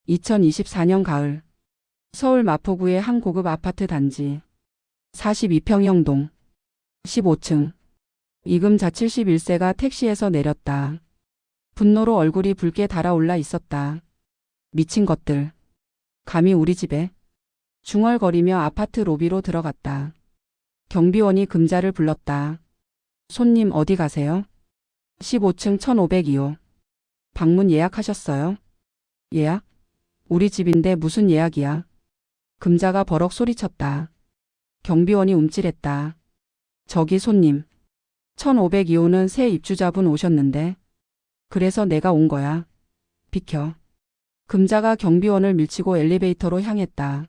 2024년 가을 서울 마포구의 한 고급 아파트 단지 42평형동 15층 이금자 71세가 택시에서 내렸다. 분노로 얼굴이 붉게 달아올라 있었다. 미친 것들. 감히 우리 집에. 중얼거리며 아파트 로비로 들어갔다. 경비원이 금자를 불렀다. 손님 어디 가세요? 15층 1502호. 방문 예약하셨어요? 예약? 우리 집인데 무슨 예약이야? 금자가 버럭 소리쳤다. 경비원이 움찔했다. 저기 손님. 1502호는 새 입주자분 오셨는데. 그래서 내가 온 거야. 비켜. 금자가 경비원을 밀치고 엘리베이터로 향했다.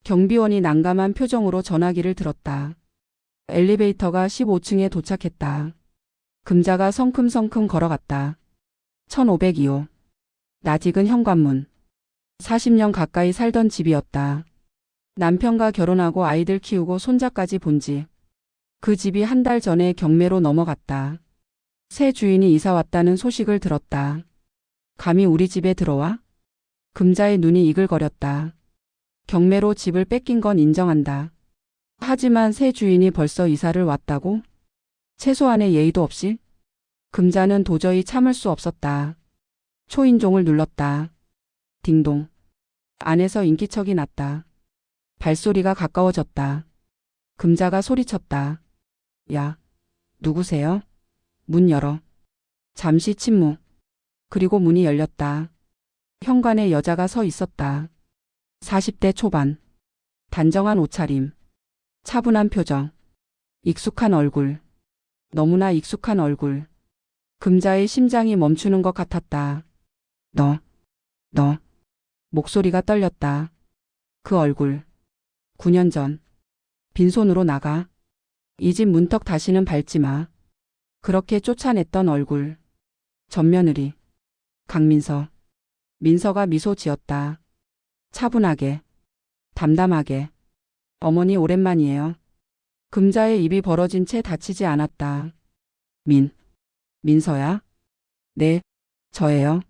경비원이 난감한 표정으로 전화기를 들었다. 엘리베이터가 15층에 도착했다. 금자가 성큼성큼 걸어갔다. 1502호. 낯익은 현관문. 40년 가까이 살던 집이었다. 남편과 결혼하고 아이들 키우고 손자까지 본 집. 그 집이 한 달 전에 경매로 넘어갔다. 새 주인이 이사 왔다는 소식을 들었다. 감히 우리 집에 들어와? 금자의 눈이 이글거렸다. 경매로 집을 뺏긴 건 인정한다. 하지만 새 주인이 벌써 이사를 왔다고? 최소한의 예의도 없이? 금자는 도저히 참을 수 없었다. 초인종을 눌렀다. 딩동. 안에서 인기척이 났다. 발소리가 가까워졌다. 금자가 소리쳤다. 야, 누구세요? 문 열어. 잠시 침묵. 그리고 문이 열렸다. 현관에 여자가 서 있었다. 40대 초반. 단정한 옷차림. 차분한 표정. 익숙한 얼굴. 너무나 익숙한 얼굴. 금자의 심장이 멈추는 것 같았다. 너. 목소리가 떨렸다. 그 얼굴. 9년 전. 빈손으로 나가. 이 집 문턱 다시는 밟지 마. 그렇게 쫓아냈던 얼굴. 전며느리. 강민서. 민서가 미소 지었다. 차분하게. 담담하게. 어머니 오랜만이에요. 금자의 입이 벌어진 채 닫히지 않았다. 민서야? 네, 저예요.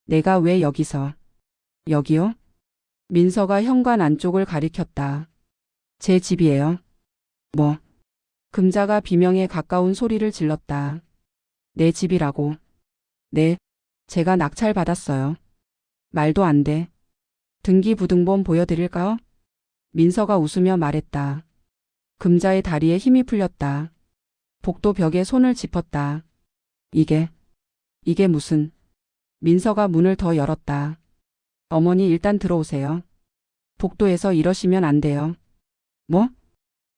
내가 왜 여기서? 여기요? 민서가 현관 안쪽을 가리켰다. 제 집이에요. 뭐? 금자가 비명에 가까운 소리를 질렀다. 내 집이라고. 네, 제가 낙찰받았어요. 말도 안 돼. 등기부등본 보여드릴까요? 민서가 웃으며 말했다. 금자의 다리에 힘이 풀렸다. 복도 벽에 손을 짚었다. 이게 무슨... 민서가 문을 더 열었다. 어머니 일단 들어오세요. 복도에서 이러시면 안 돼요. 뭐?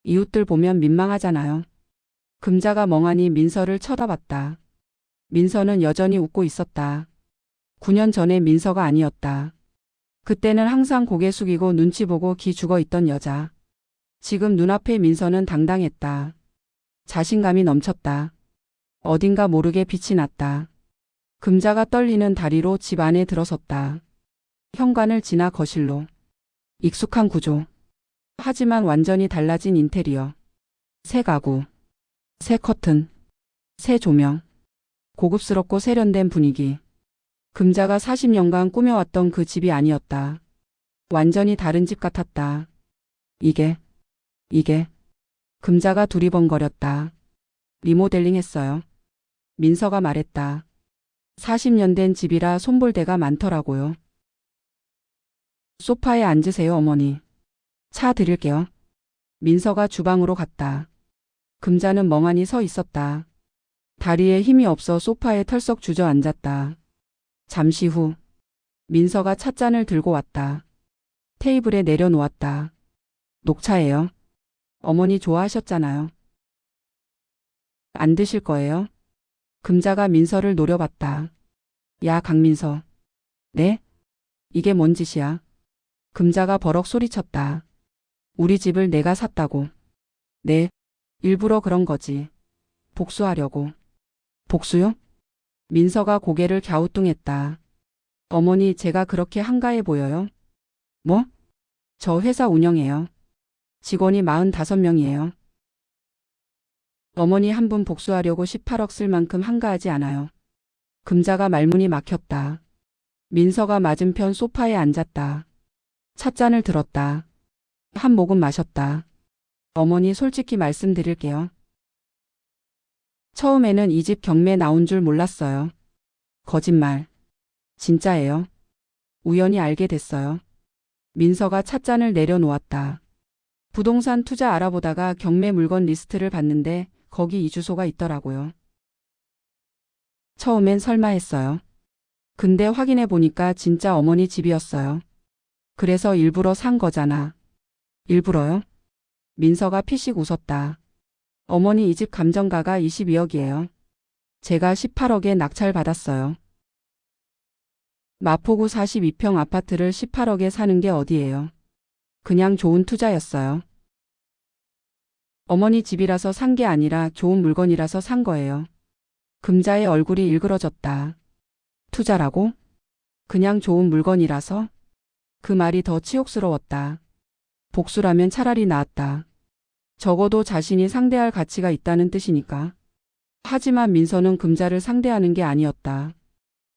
이웃들 보면 민망하잖아요. 금자가 멍하니 민서를 쳐다봤다. 민서는 여전히 웃고 있었다. 9년 전의 민서가 아니었다. 그때는 항상 고개 숙이고 눈치 보고 기 죽어 있던 여자. 지금 눈앞의 민서는 당당했다. 자신감이 넘쳤다. 어딘가 모르게 빛이 났다. 금자가 떨리는 다리로 집 안에 들어섰다. 현관을 지나 거실로. 익숙한 구조. 하지만 완전히 달라진 인테리어. 새 가구. 새 커튼. 새 조명. 고급스럽고 세련된 분위기. 금자가 40년간 꾸며왔던 그 집이 아니었다. 완전히 다른 집 같았다. 이게. 금자가 두리번거렸다. 리모델링 했어요. 민서가 말했다. 40년 된 집이라 손볼 데가 많더라고요. 소파에 앉으세요, 어머니. 차 드릴게요. 민서가 주방으로 갔다. 금자는 멍하니 서 있었다. 다리에 힘이 없어 소파에 털썩 주저앉았다. 잠시 후 민서가 찻잔을 들고 왔다. 테이블에 내려놓았다. 녹차예요. 어머니 좋아하셨잖아요. 안 드실 거예요? 금자가 민서를 노려봤다. 야, 강민서. 네? 이게 뭔 짓이야? 금자가 버럭 소리쳤다. 우리 집을 내가 샀다고. 네, 일부러 그런 거지. 복수하려고. 복수요? 민서가 고개를 갸우뚱했다. 어머니 제가 그렇게 한가해 보여요? 뭐? 저 회사 운영해요. 직원이 45명이에요. 어머니 한 분 복수하려고 18억 쓸 만큼 한가하지 않아요. 금자가 말문이 막혔다. 민서가 맞은편 소파에 앉았다. 찻잔을 들었다. 한 모금 마셨다. 어머니 솔직히 말씀드릴게요. 처음에는 이 집 경매 나온 줄 몰랐어요. 거짓말. 진짜예요. 우연히 알게 됐어요. 민서가 찻잔을 내려놓았다. 부동산 투자 알아보다가 경매 물건 리스트를 봤는데 거기 이 주소가 있더라고요. 처음엔 설마 했어요. 근데 확인해 보니까 진짜 어머니 집이었어요. 그래서 일부러 산 거잖아. 일부러요? 민서가 피식 웃었다. 어머니 이 집 감정가가 22억이에요. 제가 18억에 낙찰받았어요. 마포구 42평 아파트를 18억에 사는 게 어디예요? 그냥 좋은 투자였어요. 어머니 집이라서 산 게 아니라 좋은 물건이라서 산 거예요. 금자의 얼굴이 일그러졌다. 투자라고? 그냥 좋은 물건이라서? 그 말이 더 치욕스러웠다. 복수라면 차라리 나았다. 적어도 자신이 상대할 가치가 있다는 뜻이니까. 하지만 민서는 금자를 상대하는 게 아니었다.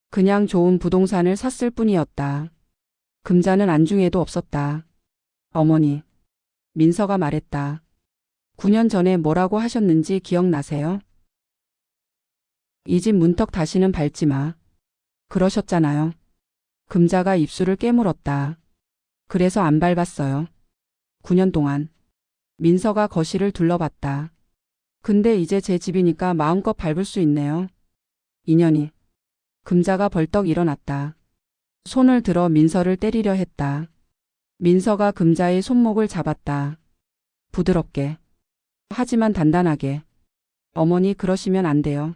그냥 좋은 부동산을 샀을 뿐이었다. 금자는 안중에도 없었다. 어머니. 민서가 말했다. 9년 전에 뭐라고 하셨는지 기억나세요? 이 집 문턱 다시는 밟지 마. 그러셨잖아요. 금자가 입술을 깨물었다. 그래서 안 밟았어요. 9년 동안. 민서가 거실을 둘러봤다. 근데 이제 제 집이니까 마음껏 밟을 수 있네요. 인연이. 금자가 벌떡 일어났다. 손을 들어 민서를 때리려 했다. 민서가 금자의 손목을 잡았다. 부드럽게. 하지만 단단하게. 어머니 그러시면 안 돼요.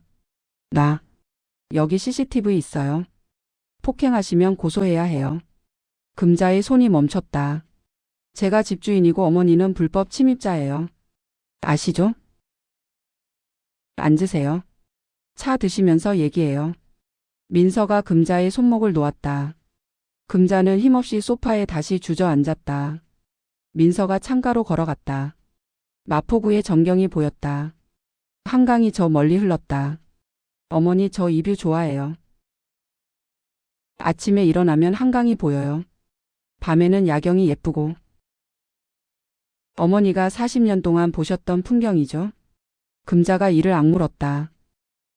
여기 CCTV 있어요. 폭행하시면 고소해야 해요. 금자의 손이 멈췄다. 제가 집주인이고 어머니는 불법 침입자예요. 아시죠? 앉으세요. 차 드시면서 얘기해요. 민서가 금자의 손목을 놓았다. 금자는 힘없이 소파에 다시 주저앉았다. 민서가 창가로 걸어갔다. 마포구의 전경이 보였다. 한강이 저 멀리 흘렀다. 어머니 저 이 뷰 좋아해요. 아침에 일어나면 한강이 보여요. 밤에는 야경이 예쁘고. 어머니가 40년 동안 보셨던 풍경이죠. 금자가 이를 악물었다.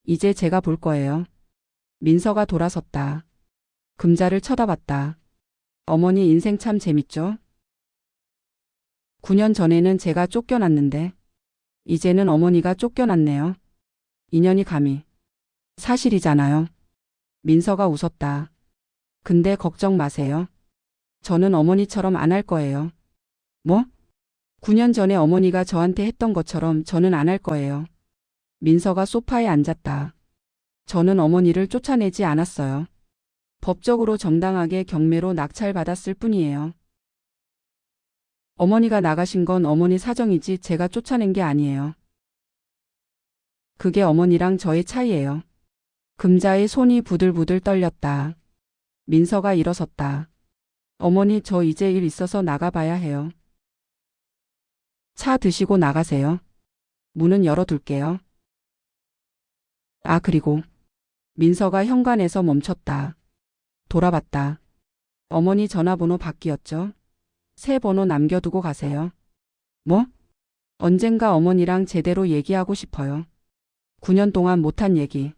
이제 제가 볼 거예요. 민서가 돌아섰다. 금자를 쳐다봤다. 어머니 인생 참 재밌죠? 9년 전에는 제가 쫓겨났는데 이제는 어머니가 쫓겨났네요. 인연이 감히. 사실이잖아요. 민서가 웃었다. 근데 걱정 마세요. 저는 어머니처럼 안 할 거예요. 뭐? 9년 전에 어머니가 저한테 했던 것처럼 저는 안 할 거예요. 민서가 소파에 앉았다. 저는 어머니를 쫓아내지 않았어요. 법적으로 정당하게 경매로 낙찰받았을 뿐이에요. 어머니가 나가신 건 어머니 사정이지 제가 쫓아낸 게 아니에요. 그게 어머니랑 저의 차이예요. 금자의 손이 부들부들 떨렸다. 민서가 일어섰다. 어머니 저 이제 일 있어서 나가봐야 해요. 차 드시고 나가세요. 문은 열어둘게요. 아 그리고 민서가 현관에서 멈췄다. 돌아봤다. 어머니 전화번호 바뀌었죠? 새 번호 남겨두고 가세요. 뭐? 언젠가 어머니랑 제대로 얘기하고 싶어요. 9년 동안 못한 얘기.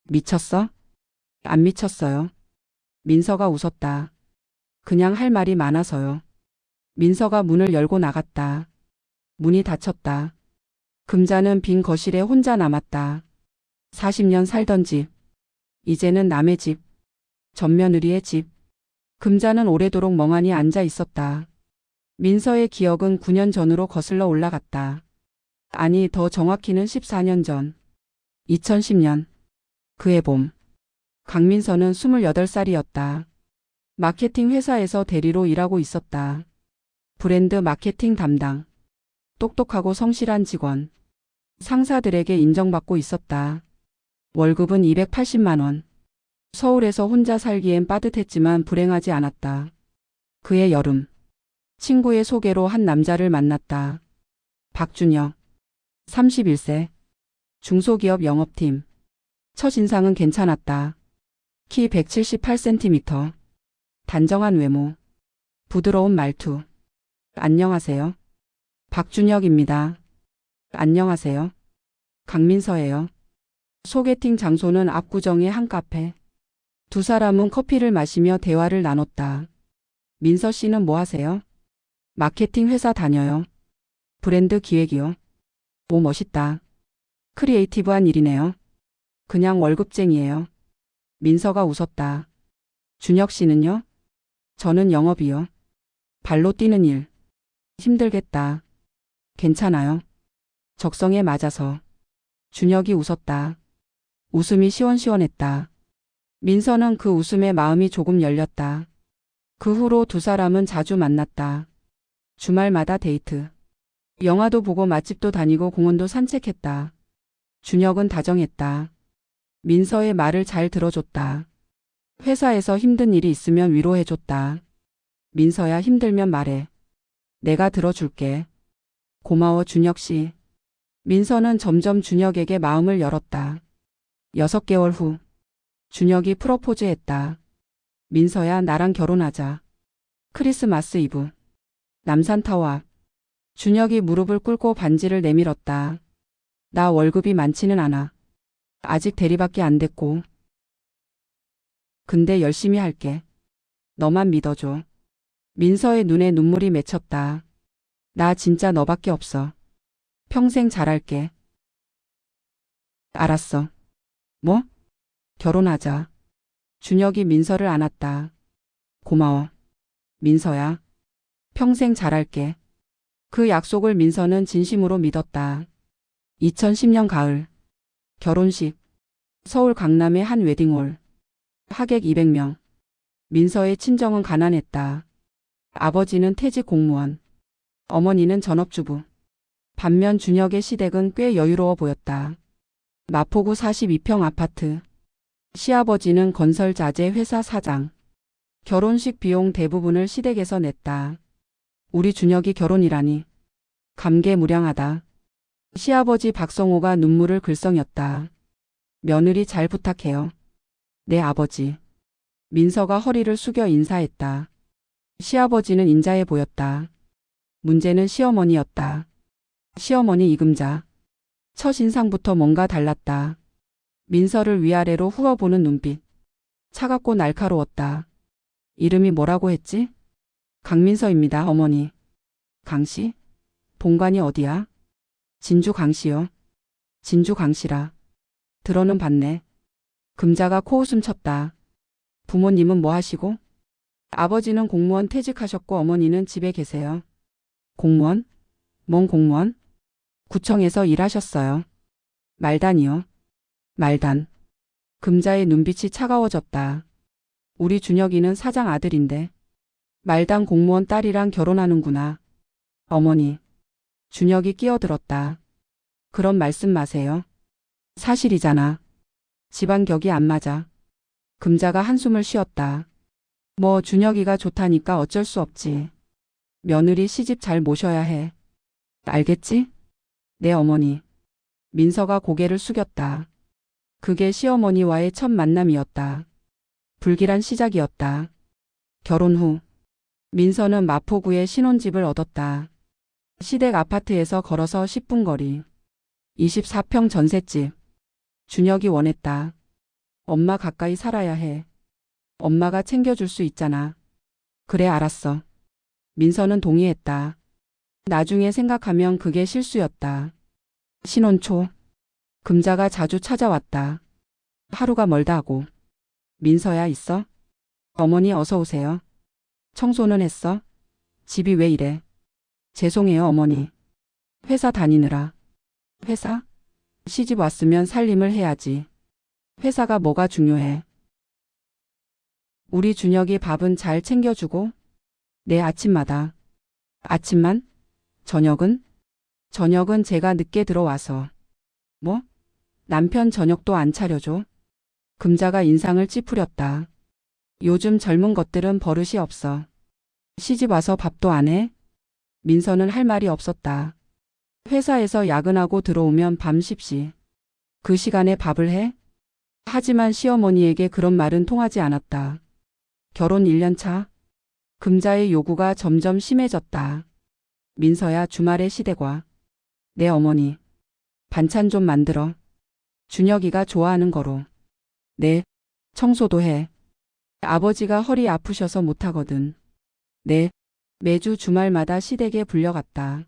미쳤어? 안 미쳤어요. 민서가 웃었다. 그냥 할 말이 많아서요. 민서가 문을 열고 나갔다. 문이 닫혔다. 금자는 빈 거실에 혼자 남았다. 40년 살던 집. 이제는 남의 집. 전며느리의 집. 금자는 오래도록 멍하니 앉아 있었다. 민서의 기억은 9년 전으로 거슬러 올라갔다. 아니 더 정확히는 14년 전. 2010년. 그해 봄. 강민서는 28살이었다. 마케팅 회사에서 대리로 일하고 있었다. 브랜드 마케팅 담당. 똑똑하고 성실한 직원. 상사들에게 인정받고 있었다. 월급은 280만 원. 서울에서 혼자 살기엔 빠듯했지만 불행하지 않았다. 그해 여름. 친구의 소개로 한 남자를 만났다. 박준혁. 31세. 중소기업 영업팀. 첫인상은 괜찮았다. 키 178cm. 단정한 외모. 부드러운 말투. 안녕하세요. 박준혁입니다. 안녕하세요. 강민서예요. 소개팅 장소는 압구정의 한 카페. 두 사람은 커피를 마시며 대화를 나눴다. 민서 씨는 뭐 하세요? 마케팅 회사 다녀요. 브랜드 기획이요. 오, 멋있다. 크리에이티브한 일이네요. 그냥 월급쟁이에요. 민서가 웃었다. 준혁 씨는요? 저는 영업이요. 발로 뛰는 일. 힘들겠다. 괜찮아요. 적성에 맞아서. 준혁이 웃었다. 웃음이 시원시원했다. 민서는 그 웃음에 마음이 조금 열렸다. 그 후로 두 사람은 자주 만났다. 주말마다 데이트. 영화도 보고 맛집도 다니고 공원도 산책했다. 준혁은 다정했다. 민서의 말을 잘 들어줬다. 회사에서 힘든 일이 있으면 위로해줬다. 민서야, 힘들면 말해. 내가 들어줄게. 고마워, 준혁 씨. 민서는 점점 준혁에게 마음을 열었다. 6개월 후 준혁이 프러포즈했다. 민서야, 나랑 결혼하자. 크리스마스 이브. 남산타워 앞. 준혁이 무릎을 꿇고 반지를 내밀었다. 나 월급이 많지는 않아. 아직 대리밖에 안 됐고. 근데 열심히 할게. 너만 믿어줘. 민서의 눈에 눈물이 맺혔다. 나 진짜 너밖에 없어. 평생 잘할게. 알았어. 뭐? 결혼하자. 준혁이 민서를 안았다. 고마워. 민서야. 평생 잘할게. 그 약속을 민서는 진심으로 믿었다. 2010년 가을. 결혼식. 서울 강남의 한 웨딩홀. 하객 200명. 민서의 친정은 가난했다. 아버지는 퇴직 공무원. 어머니는 전업주부. 반면 준혁의 시댁은 꽤 여유로워 보였다. 마포구 42평 아파트. 시아버지는 건설자재 회사 사장. 결혼식 비용 대부분을 시댁에서 냈다. 우리 준혁이 결혼이라니. 감개무량하다. 시아버지 박성호가 눈물을 글썽였다. 며느리 잘 부탁해요. 네, 아버지. 민서가 허리를 숙여 인사했다. 시아버지는 인자해 보였다. 문제는 시어머니였다. 시어머니 이금자. 첫 인상부터 뭔가 달랐다. 민서를 위아래로 후어보는 눈빛. 차갑고 날카로웠다. 이름이 뭐라고 했지? 강민서입니다, 어머니. 강씨? 본관이 어디야? 진주 강씨요. 진주 강씨라. 들어는 봤네. 금자가 코웃음 쳤다. 부모님은 뭐 하시고? 아버지는 공무원 퇴직하셨고 어머니는 집에 계세요. 공무원? 뭔 공무원? 구청에서 일하셨어요. 말단이요. 말단. 금자의 눈빛이 차가워졌다. 우리 준혁이는 사장 아들인데. 말단 공무원 딸이랑 결혼하는구나. 어머니. 준혁이 끼어들었다. 그런 말씀 마세요. 사실이잖아. 집안 격이 안 맞아. 금자가 한숨을 쉬었다. 뭐 준혁이가 좋다니까 어쩔 수 없지. 며느리 시집 잘 모셔야 해. 알겠지? 네, 어머니. 민서가 고개를 숙였다. 그게 시어머니와의 첫 만남이었다. 불길한 시작이었다. 결혼 후 민서는 마포구에 신혼집을 얻었다. 시댁 아파트에서 걸어서 10분 거리. 24평 전셋집. 준혁이 원했다. 엄마 가까이 살아야 해. 엄마가 챙겨줄 수 있잖아. 그래, 알았어. 민서는 동의했다. 나중에 생각하면 그게 실수였다. 신혼 초. 금자가 자주 찾아왔다. 하루가 멀다 하고. 민서야, 있어? 어머니 어서 오세요. 청소는 했어? 집이 왜 이래? 죄송해요, 어머니. 회사 다니느라. 회사? 시집 왔으면 살림을 해야지. 회사가 뭐가 중요해? 우리 준혁이 밥은 잘 챙겨주고? 네, 아침마다. 아침만? 저녁은? 저녁은 제가 늦게 들어와서. 뭐? 남편 저녁도 안 차려줘? 금자가 인상을 찌푸렸다. 요즘 젊은 것들은 버릇이 없어. 시집 와서 밥도 안 해? 민서는 할 말이 없었다. 회사에서 야근하고 들어오면 밤 10시. 그 시간에 밥을 해? 하지만 시어머니에게 그런 말은 통하지 않았다. 결혼 1년 차. 금자의 요구가 점점 심해졌다. 민서야, 주말에 시댁 와. 네, 어머니. 반찬 좀 만들어. 준혁이가 좋아하는 거로. 네. 청소도 해. 아버지가 허리 아프셔서 못하거든. 네. 매주 주말마다 시댁에 불려갔다.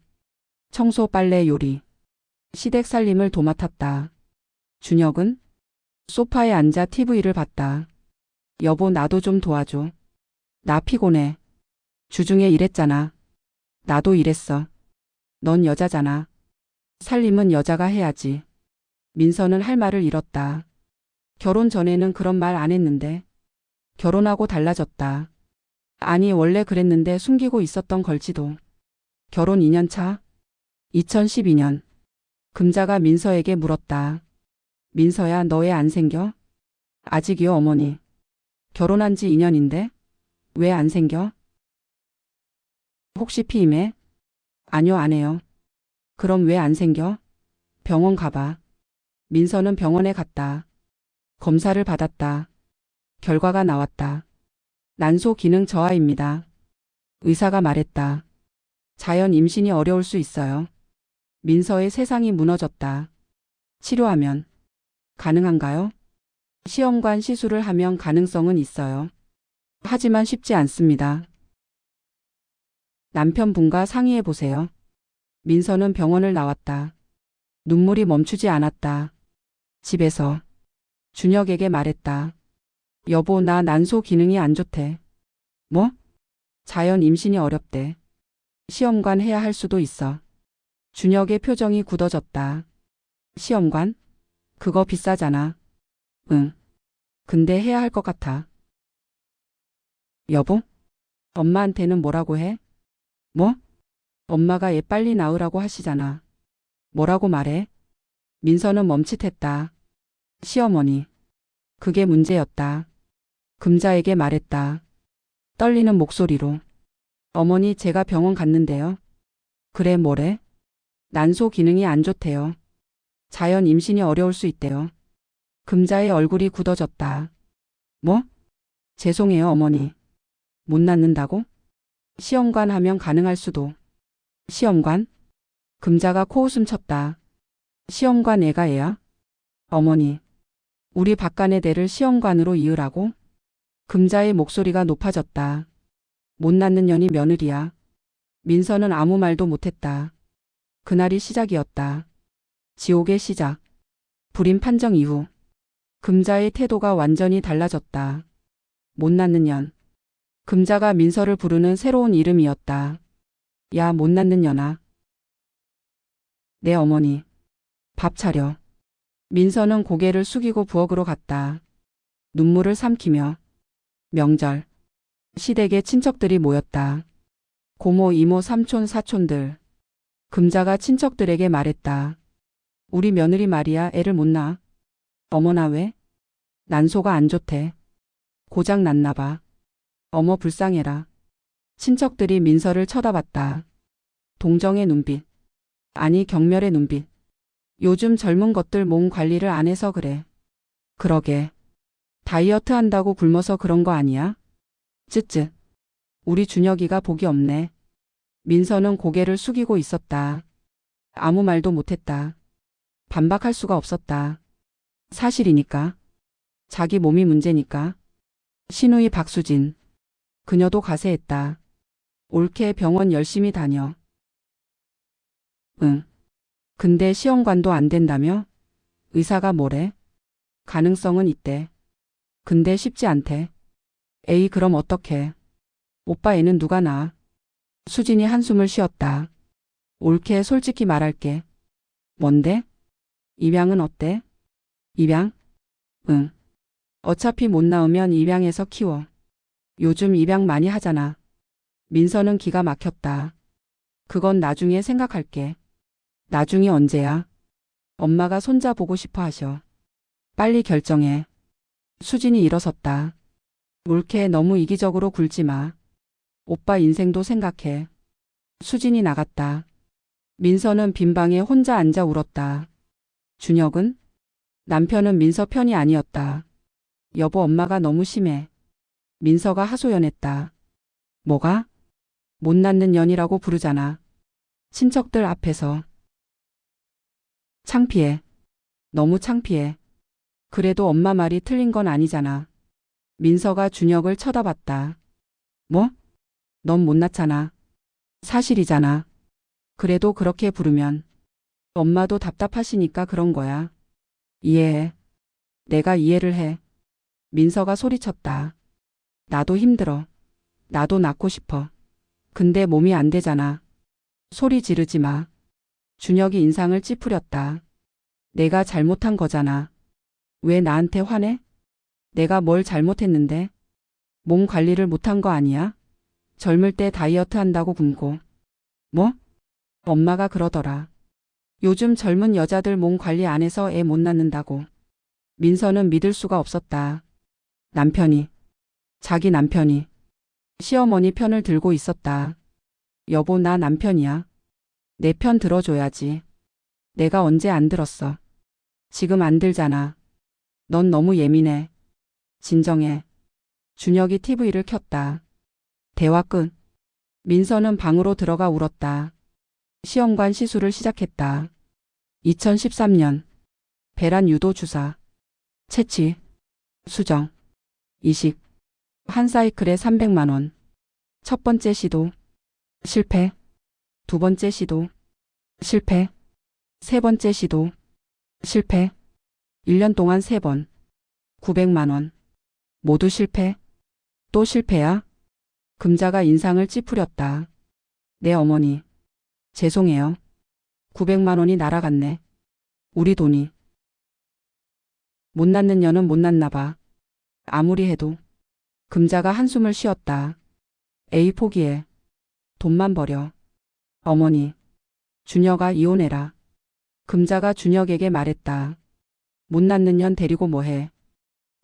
청소, 빨래, 요리. 시댁 살림을 도맡았다. 준혁은 소파에 앉아 TV를 봤다. 여보, 나도 좀 도와줘. 나 피곤해. 주중에 일했잖아. 나도 일했어. 넌 여자잖아. 살림은 여자가 해야지. 민서는 할 말을 잃었다. 결혼 전에는 그런 말 안 했는데 결혼하고 달라졌다. 아니, 원래 그랬는데 숨기고 있었던 걸지도. 결혼 2년 차. 2012년. 금자가 민서에게 물었다. 민서야, 너 애 안 생겨? 아직이요, 어머니. 결혼한 지 2년인데 왜 안 생겨? 혹시 피임해? 아니요, 안 해요. 그럼 왜 안 생겨? 병원 가봐. 민서는 병원에 갔다. 검사를 받았다. 결과가 나왔다. 난소 기능 저하입니다. 의사가 말했다. 자연 임신이 어려울 수 있어요. 민서의 세상이 무너졌다. 치료하면 가능한가요? 시험관 시술을 하면 가능성은 있어요. 하지만 쉽지 않습니다. 남편분과 상의해 보세요. 민서는 병원을 나왔다. 눈물이 멈추지 않았다. 집에서 준혁에게 말했다. 여보, 나 난소 기능이 안 좋대. 뭐? 자연 임신이 어렵대. 시험관 해야 할 수도 있어. 준혁의 표정이 굳어졌다. 시험관? 그거 비싸잖아. 응. 근데 해야 할 것 같아. 여보? 엄마한테는 뭐라고 해? 뭐? 엄마가 얘 빨리 낳으라고 하시잖아. 뭐라고 말해? 민서는 멈칫했다. 시어머니. 그게 문제였다. 금자에게 말했다. 떨리는 목소리로. 어머니, 제가 병원 갔는데요. 그래, 뭐래? 난소 기능이 안 좋대요. 자연 임신이 어려울 수 있대요. 금자의 얼굴이 굳어졌다. 뭐? 죄송해요, 어머니. 못 낳는다고? 시험관 하면 가능할 수도. 시험관? 금자가 코웃음 쳤다. 시험관 애가 애야? 어머니. 우리 박간의 대를 시험관으로 이으라고? 금자의 목소리가 높아졌다. 못 낳는 년이 며느리야. 민서는 아무 말도 못했다. 그날이 시작이었다. 지옥의 시작. 불임 판정 이후 금자의 태도가 완전히 달라졌다. 못 낳는 년. 금자가 민서를 부르는 새로운 이름이었다. 야, 못 낳는 년아. 네, 어머니. 밥 차려. 민서는 고개를 숙이고 부엌으로 갔다. 눈물을 삼키며. 명절. 시댁에 친척들이 모였다. 고모, 이모, 삼촌, 사촌들. 금자가 친척들에게 말했다. 우리 며느리 말이야, 애를 못 낳아. 어머나, 왜? 난소가 안 좋대. 고장 났나 봐. 어머, 불쌍해라. 친척들이 민서를 쳐다봤다. 동정의 눈빛. 아니, 경멸의 눈빛. 요즘 젊은 것들 몸 관리를 안 해서 그래. 그러게. 다이어트 한다고 굶어서 그런 거 아니야? 쯧쯧. 우리 준혁이가 복이 없네. 민서는 고개를 숙이고 있었다. 아무 말도 못했다. 반박할 수가 없었다. 사실이니까. 자기 몸이 문제니까. 신우이 박수진. 그녀도 가세했다. 옳게 병원 열심히 다녀. 응. 근데 시험관도 안 된다며? 의사가 뭐래? 가능성은 있대. 근데 쉽지 않대. 에이, 그럼 어떡해. 오빠 애는 누가 낳아? 수진이 한숨을 쉬었다. 옳게 솔직히 말할게. 뭔데? 입양은 어때? 입양? 응. 어차피 못 낳으면 입양해서 키워. 요즘 입양 많이 하잖아. 민서는 기가 막혔다. 그건 나중에 생각할게. 나중이 언제야? 엄마가 손자 보고 싶어 하셔. 빨리 결정해. 수진이 일어섰다. 옳게 너무 이기적으로 굴지 마. 오빠 인생도 생각해. 수진이 나갔다. 민서는 빈방에 혼자 앉아 울었다. 준혁은? 남편은 민서 편이 아니었다. 여보, 엄마가 너무 심해. 민서가 하소연했다. 뭐가? 못 낳는 년이라고 부르잖아. 친척들 앞에서. 창피해. 너무 창피해. 그래도 엄마 말이 틀린 건 아니잖아. 민서가 준혁을 쳐다봤다. 뭐? 넌 못 낳잖아. 사실이잖아. 그래도 그렇게 부르면 엄마도 답답하시니까 그런 거야. 이해해. 내가 이해를 해. 민서가 소리쳤다. 나도 힘들어. 나도 낳고 싶어. 근데 몸이 안 되잖아. 소리 지르지 마. 준혁이 인상을 찌푸렸다. 내가 잘못한 거잖아. 왜 나한테 화내? 내가 뭘 잘못했는데? 몸 관리를 못한 거 아니야? 젊을 때 다이어트 한다고 굶고. 뭐? 엄마가 그러더라. 요즘 젊은 여자들 몸 관리 안 해서 애 못 낳는다고. 민서는 믿을 수가 없었다. 남편이. 자기 남편이. 시어머니 편을 들고 있었다. 여보, 나 남편이야. 내 편 들어줘야지. 내가 언제 안 들었어. 지금 안 들잖아. 넌 너무 예민해. 진정해. 준혁이 TV를 켰다. 대화 끝. 민서는 방으로 들어가 울었다. 시험관 시술을 시작했다. 2013년. 배란 유도 주사. 채취. 수정. 이식. 한 사이클에 300만 원. 첫 번째 시도. 실패. 두 번째 시도. 실패. 세 번째 시도. 실패. 1년 동안 3번. 900만 원. 모두 실패. 또 실패야? 금자가 인상을 찌푸렸다. 네, 어머니. 죄송해요. 900만 원이 날아갔네. 우리 돈이. 못 낳는 년은 못 낳나 봐. 아무리 해도. 금자가 한숨을 쉬었다. 에이, 포기해. 돈만 버려. 어머니. 준혁아, 이혼해라. 금자가 준혁에게 말했다. 못 낳는 년 데리고 뭐해.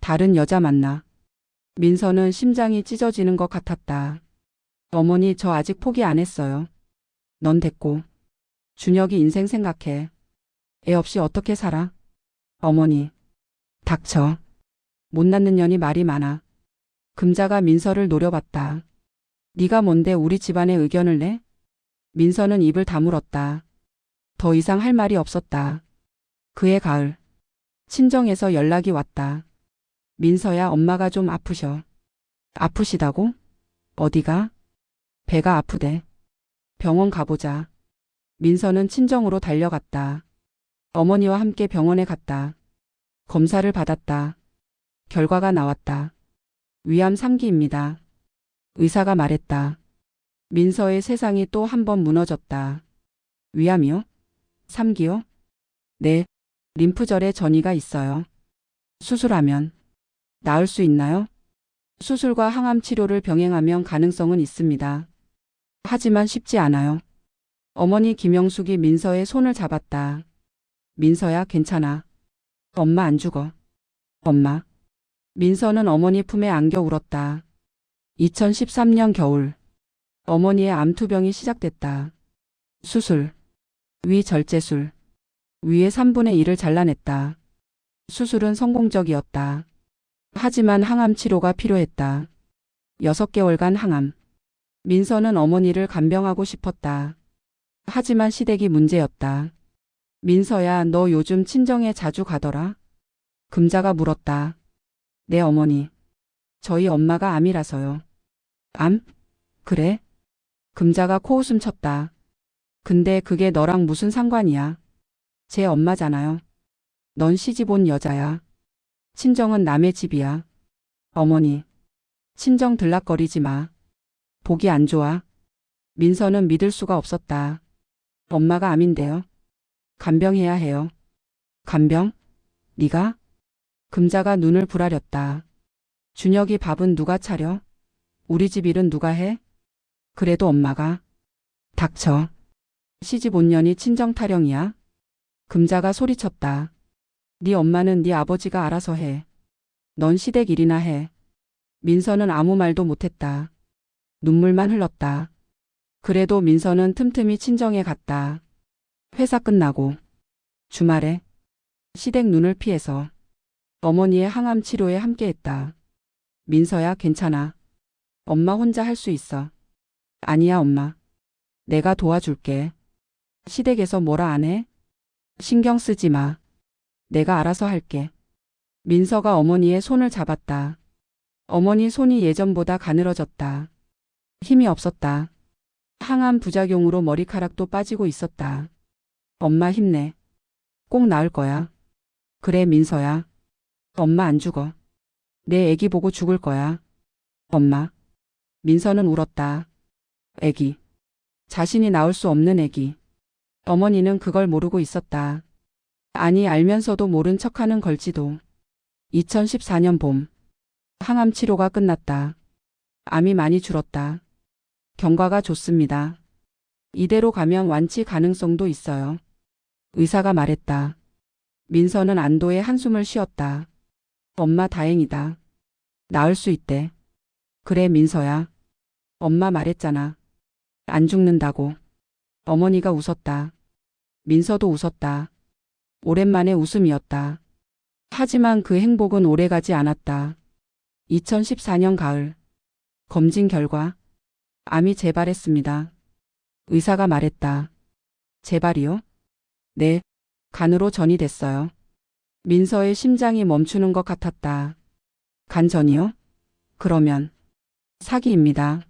다른 여자 만나. 민서는 심장이 찢어지는 것 같았다. 어머니, 저 아직 포기 안 했어요. 넌 됐고. 준혁이 인생 생각해. 애 없이 어떻게 살아? 어머니. 닥쳐. 못 낳는 년이 말이 많아. 금자가 민서를 노려봤다. 네가 뭔데 우리 집안의 의견을 내? 민서는 입을 다물었다. 더 이상 할 말이 없었다. 그해 가을. 친정에서 연락이 왔다. 민서야, 엄마가 좀 아프셔. 아프시다고? 어디가? 배가 아프대. 병원 가보자. 민서는 친정으로 달려갔다. 어머니와 함께 병원에 갔다. 검사를 받았다. 결과가 나왔다. 위암 3기입니다. 의사가 말했다. 민서의 세상이 또 한 번 무너졌다. 위암이요? 3기요? 네. 림프절에 전이가 있어요. 수술하면 나을 수 있나요? 수술과 항암 치료를 병행하면 가능성은 있습니다. 하지만 쉽지 않아요. 어머니 김영숙이 민서의 손을 잡았다. 민서야, 괜찮아. 엄마 안 죽어. 엄마. 민서는 어머니 품에 안겨 울었다. 2013년 겨울. 어머니의 암투병이 시작됐다. 수술. 위 절제술. 위의 3분의 1을 잘라냈다. 수술은 성공적이었다. 하지만 항암 치료가 필요했다. 6개월간 항암. 민서는 어머니를 간병하고 싶었다. 하지만 시댁이 문제였다. 민서야, 너 요즘 친정에 자주 가더라? 금자가 물었다. 네, 어머니. 저희 엄마가 암이라서요. 암? 그래? 금자가 코웃음 쳤다. 근데 그게 너랑 무슨 상관이야? 제 엄마잖아요. 넌 시집 온 여자야. 친정은 남의 집이야. 어머니. 친정 들락거리지 마. 보기 안 좋아. 민서는 믿을 수가 없었다. 엄마가 암인데요. 간병해야 해요. 간병? 네가? 금자가 눈을 부라렸다. 준혁이 밥은 누가 차려? 우리 집 일은 누가 해? 그래도 엄마가. 닥쳐. 시집 온 년이 친정 타령이야? 금자가 소리쳤다. 네 엄마는 네 아버지가 알아서 해. 넌 시댁 일이나 해. 민서는 아무 말도 못했다. 눈물만 흘렀다. 그래도 민서는 틈틈이 친정에 갔다. 회사 끝나고. 주말에. 시댁 눈을 피해서 어머니의 항암 치료에 함께했다. 민서야, 괜찮아. 엄마 혼자 할 수 있어. 아니야, 엄마. 내가 도와줄게. 시댁에서 뭐라 안 해? 신경 쓰지 마. 내가 알아서 할게. 민서가 어머니의 손을 잡았다. 어머니 손이 예전보다 가늘어졌다. 힘이 없었다. 항암 부작용으로 머리카락도 빠지고 있었다. 엄마 힘내. 꼭 나을 거야. 그래, 민서야. 엄마 안 죽어. 내 애기 보고 죽을 거야. 엄마. 민서는 울었다. 애기. 자신이 낳을 수 없는 애기. 어머니는 그걸 모르고 있었다. 아니, 알면서도 모른 척하는 걸지도. 2014년 봄. 항암 치료가 끝났다. 암이 많이 줄었다. 경과가 좋습니다. 이대로 가면 완치 가능성도 있어요. 의사가 말했다. 민서는 안도의 한숨을 쉬었다. 엄마 다행이다. 나을 수 있대. 그래, 민서야. 엄마 말했잖아. 안 죽는다고. 어머니가 웃었다. 민서도 웃었다. 오랜만에 웃음이었다. 하지만 그 행복은 오래가지 않았다. 2014년 가을. 검진 결과. 암이 재발했습니다. 의사가 말했다. 재발이요? 네. 간으로 전이 됐어요. 민서의 심장이 멈추는 것 같았다. 간전이요? 그러면 사기입니다.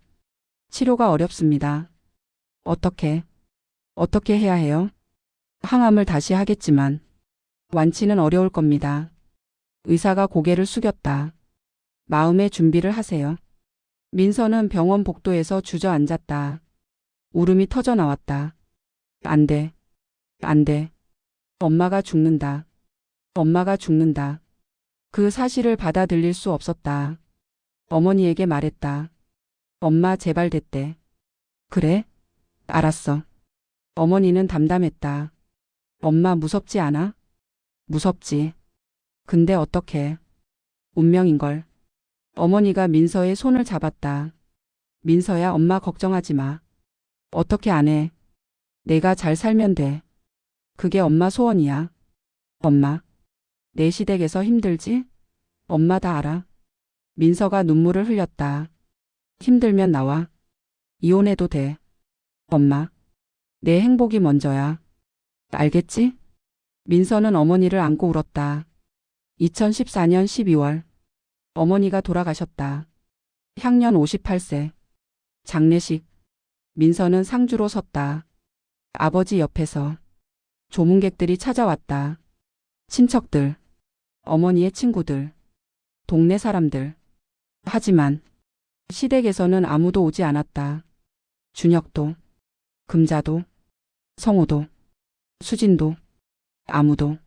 치료가 어렵습니다. 어떻게 해야 해요? 항암을 다시 하겠지만 완치는 어려울 겁니다. 의사가 고개를 숙였다. 마음의 준비를 하세요. 민서는 병원 복도에서 주저앉았다. 울음이 터져 나왔다. 안 돼. 안 돼. 엄마가 죽는다. 엄마가 죽는다. 그 사실을 받아들일 수 없었다. 어머니에게 말했다. 엄마 재발됐대. 그래? 알았어. 어머니는 담담했다. 엄마 무섭지 않아? 무섭지. 근데 어떡해. 운명인걸. 어머니가 민서의 손을 잡았다. 민서야, 엄마 걱정하지 마. 어떻게 안 해. 내가 잘 살면 돼. 그게 엄마 소원이야. 엄마. 내 시댁에서 힘들지? 엄마 다 알아. 민서가 눈물을 흘렸다. 힘들면 나와. 이혼해도 돼. 엄마. 내 행복이 먼저야. 알겠지? 민서는 어머니를 안고 울었다. 2014년 12월. 어머니가 돌아가셨다. 향년 58세. 장례식. 민서는 상주로 섰다. 아버지 옆에서. 조문객들이 찾아왔다. 친척들. 어머니의 친구들. 동네 사람들. 하지만 시댁에서는 아무도 오지 않았다. 준혁도, 금자도, 성호도, 수진도, 아무도.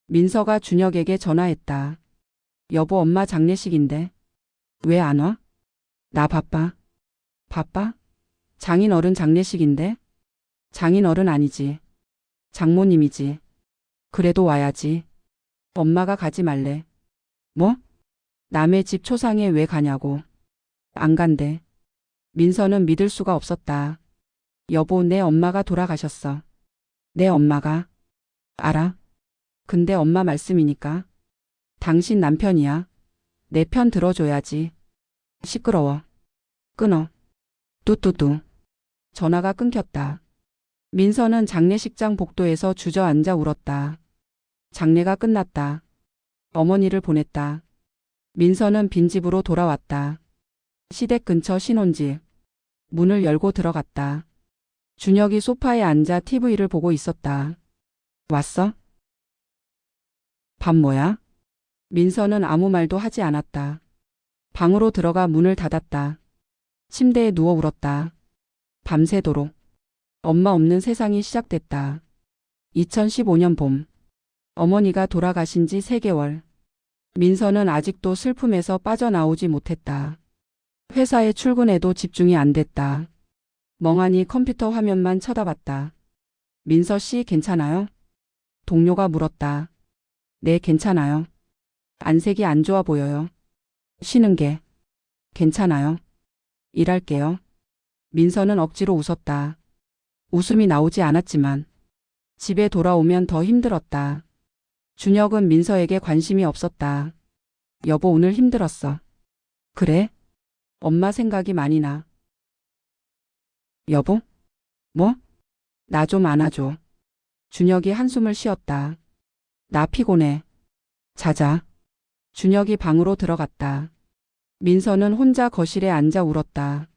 민서가 준혁에게 전화했다. 여보, 엄마 장례식인데. 왜 안 와? 나 바빠. 바빠? 장인어른 장례식인데? 장인어른 아니지. 장모님이지. 그래도 와야지. 엄마가 가지 말래. 뭐? 남의 집 초상에 왜 가냐고. 안 간대. 민서는 믿을 수가 없었다. 여보, 내 엄마가 돌아가셨어. 내 엄마가? 알아. 근데 엄마 말씀이니까. 당신 남편이야. 내 편 들어줘야지. 시끄러워. 끊어. 뚜뚜뚜. 전화가 끊겼다. 민서는 장례식장 복도에서 주저앉아 울었다. 장례가 끝났다. 어머니를 보냈다. 민서는 빈집으로 돌아왔다. 시댁 근처 신혼집. 문을 열고 들어갔다. 준혁이 소파에 앉아 TV를 보고 있었다. 왔어? 밥 뭐야? 민서는 아무 말도 하지 않았다. 방으로 들어가 문을 닫았다. 침대에 누워 울었다. 밤새도록. 엄마 없는 세상이 시작됐다. 2015년 봄. 어머니가 돌아가신 지 3개월. 민서는 아직도 슬픔에서 빠져나오지 못했다. 회사에 출근해도 집중이 안 됐다. 멍하니 컴퓨터 화면만 쳐다봤다. 민서 씨 괜찮아요? 동료가 물었다. 네, 괜찮아요. 안색이 안 좋아 보여요. 쉬는 게. 괜찮아요. 일할게요. 민서는 억지로 웃었다. 웃음이 나오지 않았지만 집에 돌아오면 더 힘들었다. 준혁은 민서에게 관심이 없었다. 여보, 오늘 힘들었어. 그래? 엄마 생각이 많이 나. 여보? 뭐? 나 좀 안아줘. 준혁이 한숨을 쉬었다. 나 피곤해. 자자. 준혁이 방으로 들어갔다. 민서는 혼자 거실에 앉아 울었다.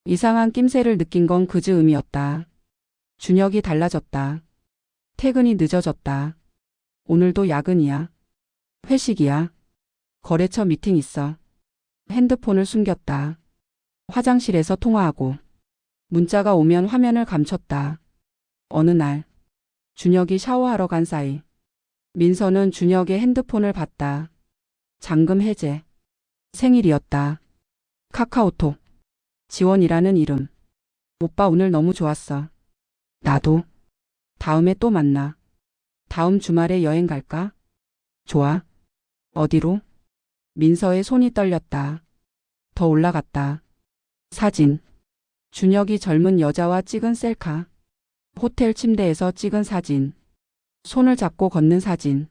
이상한 낌새를 느낀 건 그 즈음이었다. 준혁이 달라졌다. 퇴근이 늦어졌다. 오늘도 야근이야. 회식이야. 거래처 미팅 있어. 핸드폰을 숨겼다. 화장실에서 통화하고. 문자가 오면 화면을 감췄다. 어느 날 준혁이 샤워하러 간 사이 민서는 준혁의 핸드폰을 봤다. 잠금 해제. 생일이었다. 카카오톡. 지원이라는 이름. 오빠 오늘 너무 좋았어. 나도. 다음에 또 만나. 다음 주말에 여행 갈까? 좋아. 어디로? 민서의 손이 떨렸다. 더 올라갔다. 사진. 준혁이 젊은 여자와 찍은 셀카. 호텔 침대에서 찍은 사진. 손을 잡고 걷는 사진.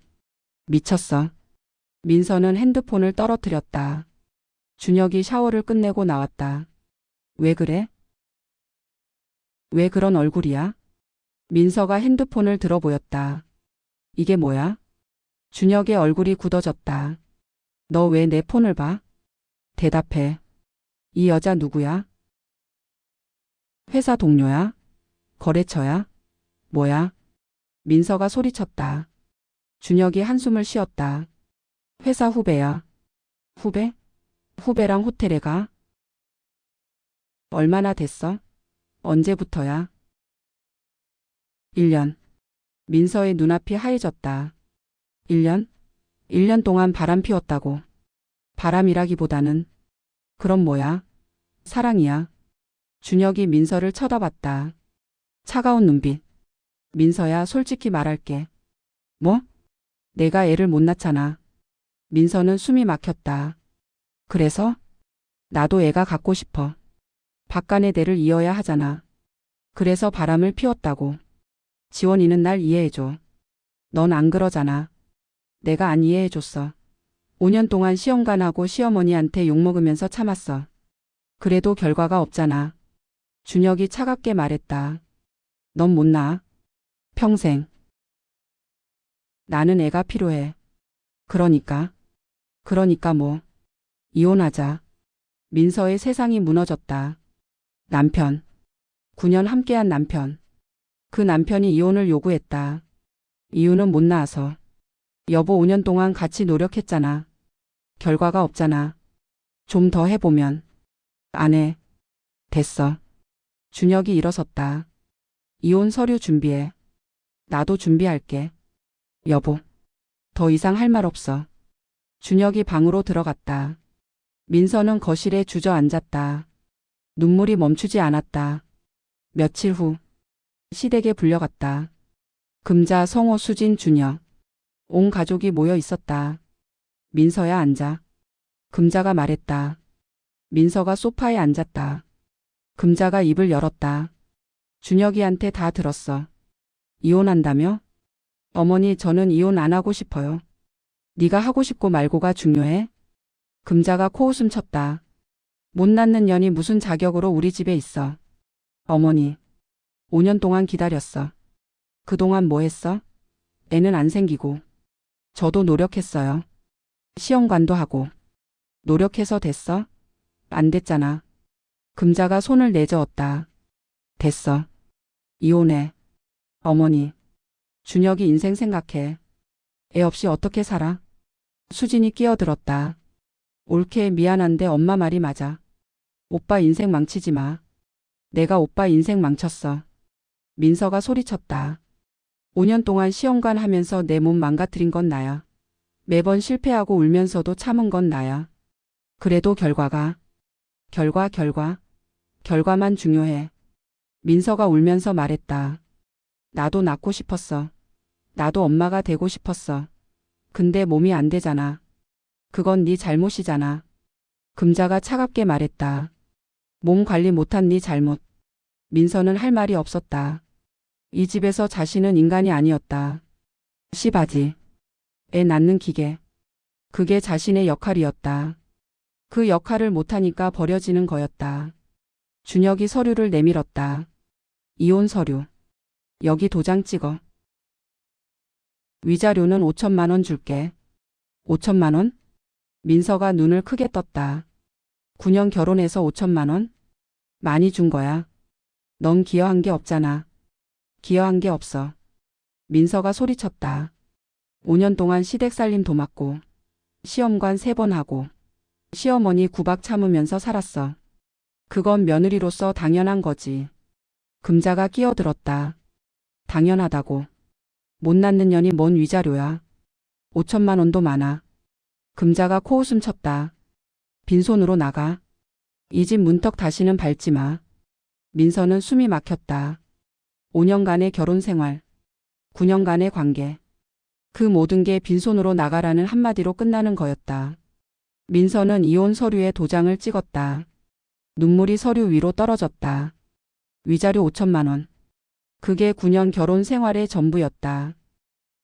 미쳤어. 민서는 핸드폰을 떨어뜨렸다. 준혁이 샤워를 끝내고 나왔다. 왜 그래? 왜 그런 얼굴이야? 민서가 핸드폰을 들어 보였다. 이게 뭐야? 준혁의 얼굴이 굳어졌다. 너 왜 내 폰을 봐? 대답해. 이 여자 누구야? 회사 동료야? 거래처야? 뭐야? 민서가 소리쳤다. 준혁이 한숨을 쉬었다. 회사 후배야. 후배? 후배랑 호텔에 가? 얼마나 됐어? 언제부터야? 1년. 민서의 눈앞이 하얘졌다. 1년? 1년 동안 바람 피웠다고. 바람이라기보다는. 그럼 뭐야? 사랑이야. 준혁이 민서를 쳐다봤다. 차가운 눈빛. 민서야, 솔직히 말할게. 뭐? 내가 애를 못 낳잖아. 민서는 숨이 막혔다. 그래서? 나도 애가 갖고 싶어. 박간의 대를 이어야 하잖아. 그래서 바람을 피웠다고. 지원이는 날 이해해줘. 넌 안 그러잖아. 내가 안 이해해줬어. 5년 동안 시험관하고 시어머니한테 욕먹으면서 참았어. 그래도 결과가 없잖아. 준혁이 차갑게 말했다. 넌 못 낳아. 평생. 나는 애가 필요해. 그러니까 뭐. 이혼하자. 민서의 세상이 무너졌다. 남편. 9년 함께한 남편. 그 남편이 이혼을 요구했다. 이유는 못 낳아서. 여보, 5년 동안 같이 노력했잖아. 결과가 없잖아. 좀 더 해보면. 안 해. 됐어. 준혁이 일어섰다. 이혼 서류 준비해. 나도 준비할게. 여보. 더 이상 할 말 없어. 준혁이 방으로 들어갔다. 민서는 거실에 주저앉았다. 눈물이 멈추지 않았다. 며칠 후. 시댁에 불려갔다. 금자, 성호, 수진, 준혁. 온 가족이 모여 있었다. 민서야, 앉아. 금자가 말했다. 민서가 소파에 앉았다. 금자가 입을 열었다. 준혁이한테 다 들었어. 이혼한다며? 어머니, 저는 이혼 안 하고 싶어요. 네가 하고 싶고 말고가 중요해? 금자가 코웃음 쳤다. 못 낳는 년이 무슨 자격으로 우리 집에 있어. 어머니. 5년 동안 기다렸어. 그동안 뭐 했어? 애는 안 생기고. 저도 노력했어요. 시험관도 하고. 노력해서 됐어? 안 됐잖아. 금자가 손을 내저었다. 됐어. 이혼해. 어머니. 준혁이 인생 생각해. 애 없이 어떻게 살아? 수진이 끼어들었다. 옳게, 미안한데 엄마 말이 맞아. 오빠 인생 망치지 마. 내가 오빠 인생 망쳤어. 민서가 소리쳤다. 5년 동안 시험관 하면서 내 몸 망가뜨린 건 나야. 매번 실패하고 울면서도 참은 건 나야. 그래도 결과만 중요해. 민서가 울면서 말했다. 나도 낳고 싶었어. 나도 엄마가 되고 싶었어. 근데 몸이 안 되잖아. 그건 네 잘못이잖아. 금자가 차갑게 말했다. 몸 관리 못한 네 잘못. 민서는 할 말이 없었다. 이 집에서 자신은 인간이 아니었다. 씨바지. 애 낳는 기계. 그게 자신의 역할이었다. 그 역할을 못하니까 버려지는 거였다. 준혁이 서류를 내밀었다. 이혼 서류. 여기 도장 찍어. 위자료는 5천만 원 줄게. 5천만 원? 민서가 눈을 크게 떴다. 9년 결혼해서 5천만 원? 많이 준 거야. 넌 기여한 게 없잖아. 기여한 게 없어. 민서가 소리쳤다. 5년 동안 시댁 살림 도맡고 시험관 3번 하고 시어머니 구박 참으면서 살았어. 그건 며느리로서 당연한 거지. 금자가 끼어들었다. 당연하다고. 못 낳는 년이 뭔 위자료야. 5천만 원도 많아. 금자가 코웃음 쳤다. 빈손으로 나가. 이 집 문턱 다시는 밟지 마. 민서는 숨이 막혔다. 5년간의 결혼 생활, 9년간의 관계. 그 모든 게 빈손으로 나가라는 한마디로 끝나는 거였다. 민서는 이혼 서류에 도장을 찍었다. 눈물이 서류 위로 떨어졌다. 위자료 5천만 원. 그게 9년 결혼 생활의 전부였다.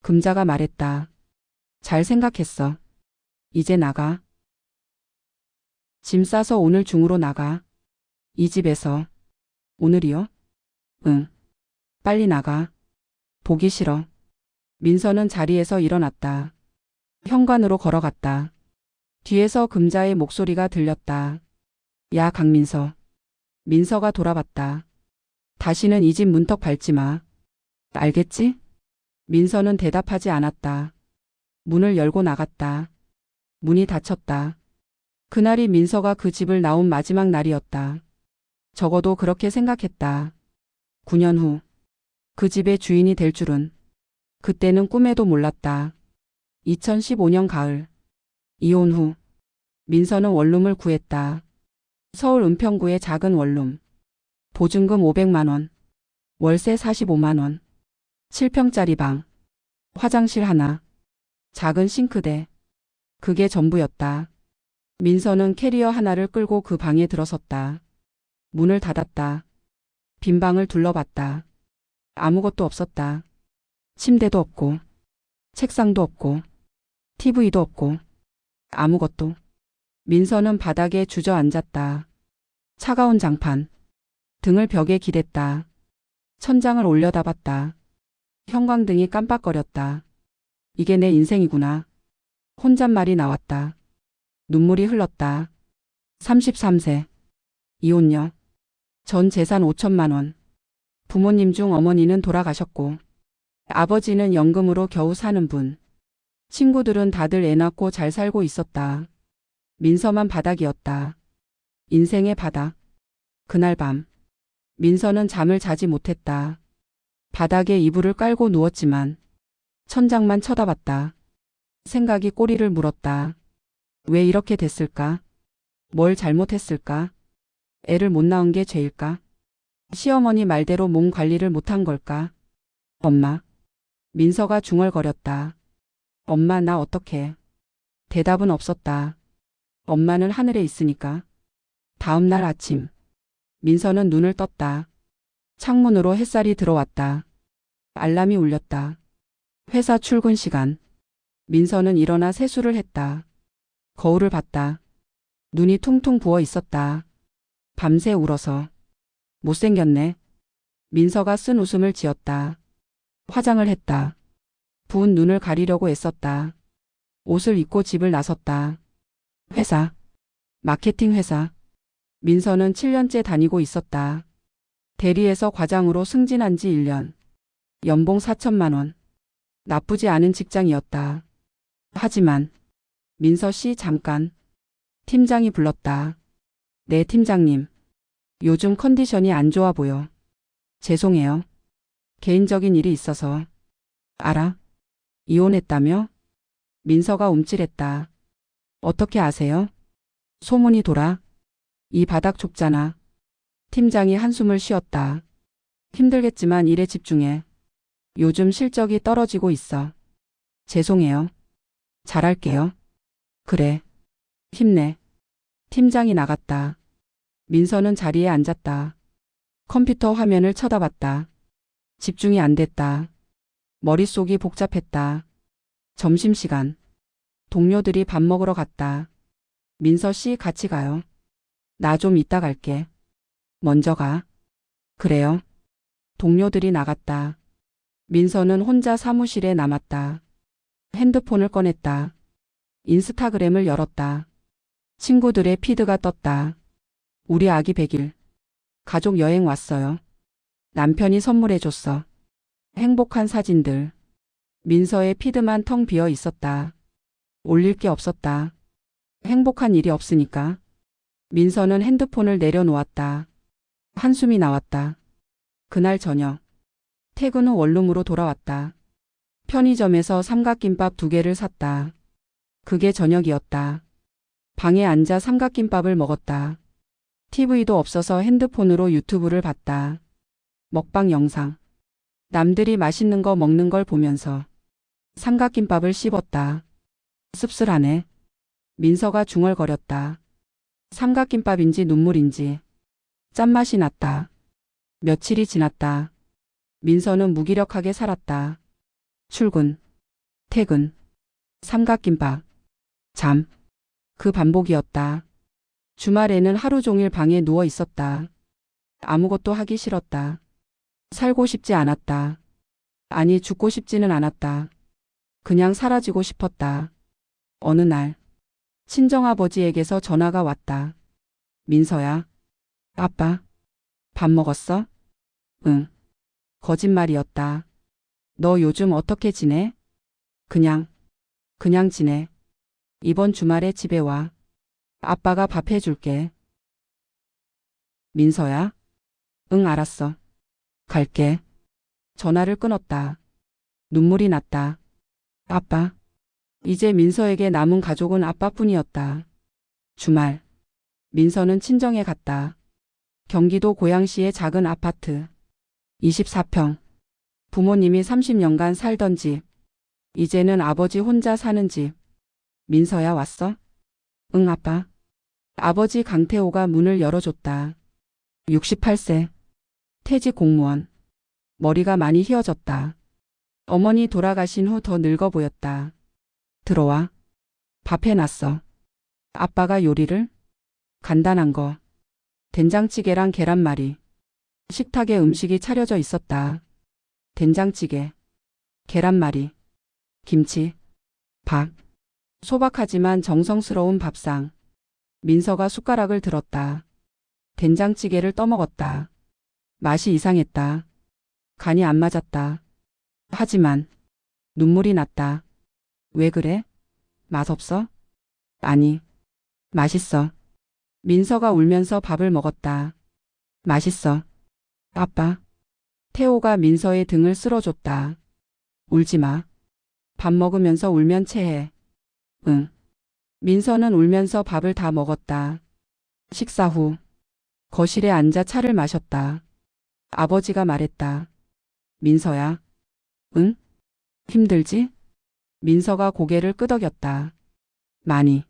금자가 말했다. 잘 생각했어. 이제 나가. 짐 싸서 오늘 중으로 나가. 이 집에서. 오늘이요? 응. 빨리 나가. 보기 싫어. 민서는 자리에서 일어났다. 현관으로 걸어갔다. 뒤에서 금자의 목소리가 들렸다. 야, 강민서. 민서가 돌아봤다. 다시는 이 집 문턱 밟지 마. 알겠지? 민서는 대답하지 않았다. 문을 열고 나갔다. 문이 닫혔다. 그날이 민서가 그 집을 나온 마지막 날이었다. 적어도 그렇게 생각했다. 9년 후. 그 집의 주인이 될 줄은. 그때는 꿈에도 몰랐다. 2015년 가을. 이혼 후. 민서는 원룸을 구했다. 서울 은평구의 작은 원룸. 보증금 500만 원. 월세 45만 원. 7평짜리 방. 화장실 하나. 작은 싱크대. 그게 전부였다. 민서는 캐리어 하나를 끌고 그 방에 들어섰다. 문을 닫았다. 빈 방을 둘러봤다. 아무것도 없었다. 침대도 없고, 책상도 없고, TV도 없고, 아무것도. 민서는 바닥에 주저앉았다. 차가운 장판. 등을 벽에 기댔다. 천장을 올려다봤다. 형광등이 깜빡거렸다. 이게 내 인생이구나. 혼잣말이 나왔다. 눈물이 흘렀다. 33세. 이혼녀. 전 재산 5천만 원. 부모님 중 어머니는 돌아가셨고 아버지는 연금으로 겨우 사는 분. 친구들은 다들 애 낳고 잘 살고 있었다. 민서만 바닥이었다. 인생의 바닥. 그날 밤. 민서는 잠을 자지 못했다. 바닥에 이불을 깔고 누웠지만 천장만 쳐다봤다. 생각이 꼬리를 물었다. 왜 이렇게 됐을까? 뭘 잘못했을까? 애를 못 낳은 게 죄일까? 시어머니 말대로 몸 관리를 못한 걸까? 엄마. 민서가 중얼거렸다. 엄마, 나 어떡해? 대답은 없었다. 엄마는 하늘에 있으니까. 다음 날 아침. 민서는 눈을 떴다. 창문으로 햇살이 들어왔다. 알람이 울렸다. 회사 출근 시간. 민서는 일어나 세수를 했다. 거울을 봤다. 눈이 퉁퉁 부어 있었다. 밤새 울어서. 못생겼네. 민서가 쓴 웃음을 지었다. 화장을 했다. 부은 눈을 가리려고 애썼다. 옷을 입고 집을 나섰다. 회사. 마케팅 회사. 민서는 7년째 다니고 있었다. 대리에서 과장으로 승진한 지 1년. 연봉 4천만 원. 나쁘지 않은 직장이었다. 하지만 민서 씨, 잠깐. 팀장이 불렀다. 네, 팀장님. 요즘 컨디션이 안 좋아 보여. 죄송해요. 개인적인 일이 있어서. 알아? 이혼했다며? 민서가 움찔했다. 어떻게 아세요? 소문이 돌아. 이 바닥 좁잖아. 팀장이 한숨을 쉬었다. 힘들겠지만 일에 집중해. 요즘 실적이 떨어지고 있어. 죄송해요. 잘할게요. 그래. 힘내. 팀장이 나갔다. 민서는 자리에 앉았다. 컴퓨터 화면을 쳐다봤다. 집중이 안 됐다. 머릿속이 복잡했다. 점심시간. 동료들이 밥 먹으러 갔다. 민서 씨 같이 가요. 나 좀 이따 갈게. 먼저 가. 그래요. 동료들이 나갔다. 민서는 혼자 사무실에 남았다. 핸드폰을 꺼냈다. 인스타그램을 열었다. 친구들의 피드가 떴다. 우리 아기 100일. 가족 여행 왔어요. 남편이 선물해줬어. 행복한 사진들. 민서의 피드만 텅 비어 있었다. 올릴 게 없었다. 행복한 일이 없으니까. 민서는 핸드폰을 내려놓았다. 한숨이 나왔다. 그날 저녁. 퇴근 후 원룸으로 돌아왔다. 편의점에서 삼각김밥 2개를 샀다. 그게 저녁이었다. 방에 앉아 삼각김밥을 먹었다. TV도 없어서 핸드폰으로 유튜브를 봤다. 먹방 영상. 남들이 맛있는 거 먹는 걸 보면서 삼각김밥을 씹었다. 씁쓸하네. 민서가 중얼거렸다. 삼각김밥인지 눈물인지 짠맛이 났다. 며칠이 지났다. 민서는 무기력하게 살았다. 출근, 퇴근, 삼각김밥, 잠. 그 반복이었다. 주말에는 하루 종일 방에 누워 있었다. 아무것도 하기 싫었다. 살고 싶지 않았다. 아니, 죽고 싶지는 않았다. 그냥 사라지고 싶었다. 어느 날, 친정아버지에게서 전화가 왔다. 민서야. 아빠, 밥 먹었어? 응. 거짓말이었다. 너 요즘 어떻게 지내? 그냥 지내. 이번 주말에 집에 와. 아빠가 밥 해줄게. 민서야? 응, 알았어. 갈게. 전화를 끊었다. 눈물이 났다. 아빠. 이제 민서에게 남은 가족은 아빠뿐이었다. 주말. 민서는 친정에 갔다. 경기도 고양시의 작은 아파트. 24평. 부모님이 30년간 살던 집. 이제는 아버지 혼자 사는 집. 민서야, 왔어? 응, 아빠. 아버지 강태호가 문을 열어줬다. 68세. 퇴직 공무원. 머리가 많이 휘어졌다. 어머니 돌아가신 후 더 늙어 보였다. 들어와. 밥 해놨어. 아빠가 요리를? 간단한 거. 된장찌개랑 계란말이. 식탁에 음식이 차려져 있었다. 된장찌개, 계란말이, 김치, 밥. 소박하지만 정성스러운 밥상. 민서가 숟가락을 들었다. 된장찌개를 떠먹었다. 맛이 이상했다. 간이 안 맞았다. 하지만 눈물이 났다. 왜 그래? 맛없어? 아니, 맛있어. 민서가 울면서 밥을 먹었다. 맛있어. 아빠. 태호가 민서의 등을 쓸어줬다. 울지 마. 밥 먹으면서 울면 체해. 응. 민서는 울면서 밥을 다 먹었다. 식사 후 거실에 앉아 차를 마셨다. 아버지가 말했다. 민서야. 응? 힘들지? 민서가 고개를 끄덕였다. 많이.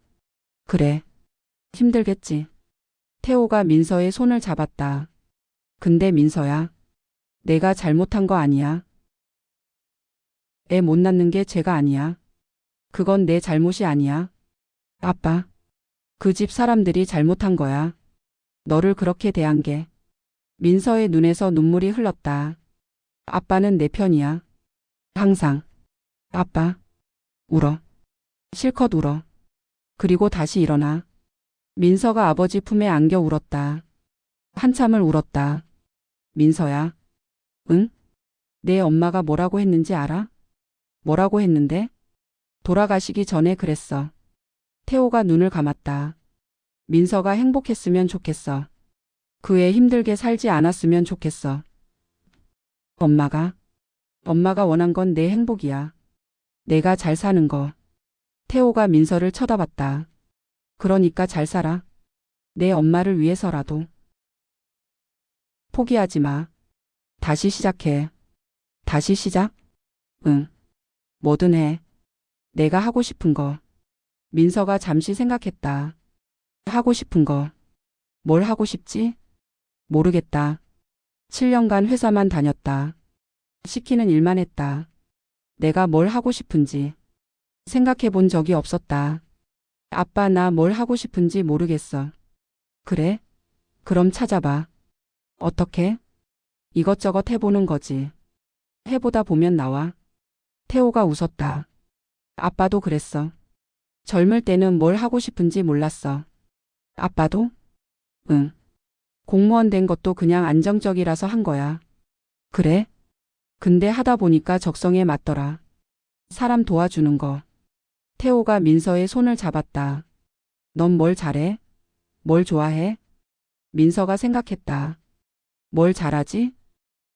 그래. 힘들겠지. 태호가 민서의 손을 잡았다. 근데 민서야. 내가 잘못한 거 아니야. 애 못 낳는 게 죄가 아니야. 그건 내 잘못이 아니야. 아빠. 그 집 사람들이 잘못한 거야. 너를 그렇게 대한 게. 민서의 눈에서 눈물이 흘렀다. 아빠는 내 편이야. 항상. 아빠. 울어. 실컷 울어. 그리고 다시 일어나. 민서가 아버지 품에 안겨 울었다. 한참을 울었다. 민서야. 응? 내 엄마가 뭐라고 했는지 알아? 뭐라고 했는데? 돌아가시기 전에 그랬어. 태호가 눈을 감았다. 민서가 행복했으면 좋겠어. 그 애 힘들게 살지 않았으면 좋겠어. 엄마가 원한 건 내 행복이야. 내가 잘 사는 거. 태호가 민서를 쳐다봤다. 그러니까 잘 살아. 내 엄마를 위해서라도. 포기하지 마. 다시 시작해. 다시 시작? 응. 뭐든 해. 내가 하고 싶은 거. 민서가 잠시 생각했다. 하고 싶은 거. 뭘 하고 싶지? 모르겠다. 7년간 회사만 다녔다. 시키는 일만 했다. 내가 뭘 하고 싶은지. 생각해 본 적이 없었다. 아빠 나 뭘 하고 싶은지 모르겠어. 그래? 그럼 찾아봐. 어떻게? 이것저것 해보는 거지. 해보다 보면 나와. 태호가 웃었다. 아빠도 그랬어. 젊을 때는 뭘 하고 싶은지 몰랐어. 아빠도? 응. 공무원 된 것도 그냥 안정적이라서 한 거야. 그래? 근데 하다 보니까 적성에 맞더라. 사람 도와주는 거. 태호가 민서의 손을 잡았다. 넌 뭘 잘해? 뭘 좋아해? 민서가 생각했다. 뭘 잘하지?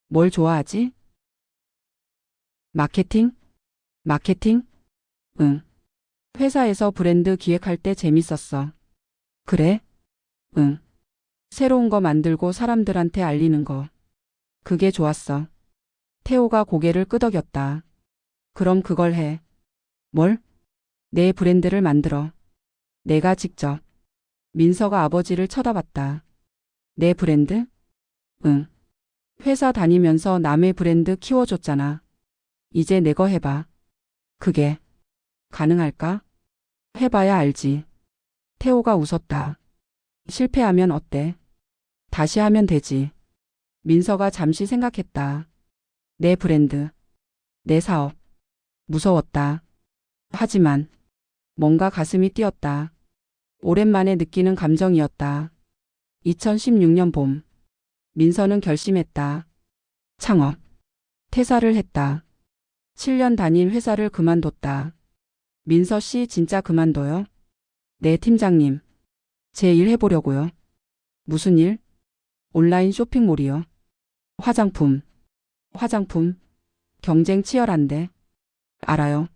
뭘 좋아하지? 마케팅? 마케팅? 응. 회사에서 브랜드 기획할 때 재밌었어. 그래? 응. 새로운 거 만들고 사람들한테 알리는 거. 그게 좋았어. 태호가 고개를 끄덕였다. 그럼 그걸 해. 뭘? 내 브랜드를 만들어. 내가 직접. 민서가 아버지를 쳐다봤다. 내 브랜드? 응. 회사 다니면서 남의 브랜드 키워줬잖아. 이제 내 거 해봐. 그게 가능할까? 해봐야 알지. 태호가 웃었다. 실패하면 어때? 다시 하면 되지. 민서가 잠시 생각했다. 내 브랜드, 내 사업. 무서웠다. 하지만 뭔가 가슴이 뛰었다. 오랜만에 느끼는 감정이었다. 2016년 봄. 민서는 결심했다. 창업. 퇴사를 했다. 7년 다닌 회사를 그만뒀다. 민서 씨 진짜 그만둬요? 네, 팀장님. 제 일 해보려고요. 무슨 일? 온라인 쇼핑몰이요. 화장품. 화장품. 경쟁 치열한데. 알아요.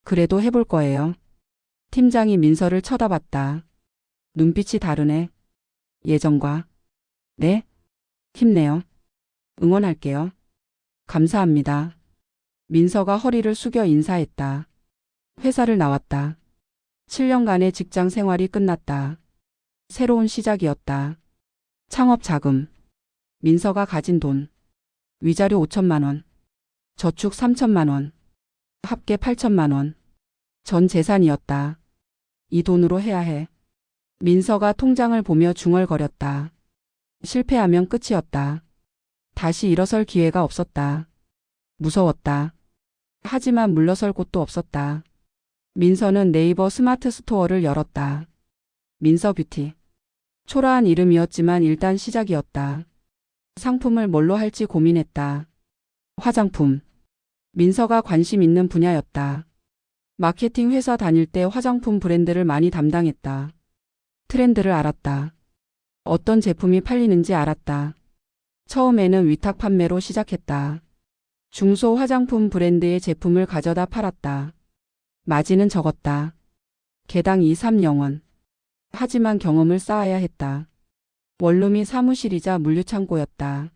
그래도 해볼 거예요. 팀장이 민서를 쳐다봤다. 눈빛이 다르네. 예전과. 네? 힘내요. 응원할게요. 감사합니다. 민서가 허리를 숙여 인사했다. 회사를 나왔다. 7년간의 직장 생활이 끝났다. 새로운 시작이었다. 창업 자금. 민서가 가진 돈. 위자료 5천만 원. 저축 3천만 원. 합계 8천만 원. 전 재산이었다. 이 돈으로 해야 해. 민서가 통장을 보며 중얼거렸다. 실패하면 끝이었다. 다시 일어설 기회가 없었다. 무서웠다. 하지만 물러설 곳도 없었다. 민서는 네이버 스마트 스토어를 열었다. 민서 뷰티. 초라한 이름이었지만 일단 시작이었다. 상품을 뭘로 할지 고민했다. 화장품. 민서가 관심 있는 분야였다. 마케팅 회사 다닐 때 화장품 브랜드를 많이 담당했다. 트렌드를 알았다. 어떤 제품이 팔리는지 알았다. 처음에는 위탁 판매로 시작했다. 중소 화장품 브랜드의 제품을 가져다 팔았다. 마진은 적었다. 개당 2, 3영원. 하지만 경험을 쌓아야 했다. 원룸이 사무실이자 물류창고였다.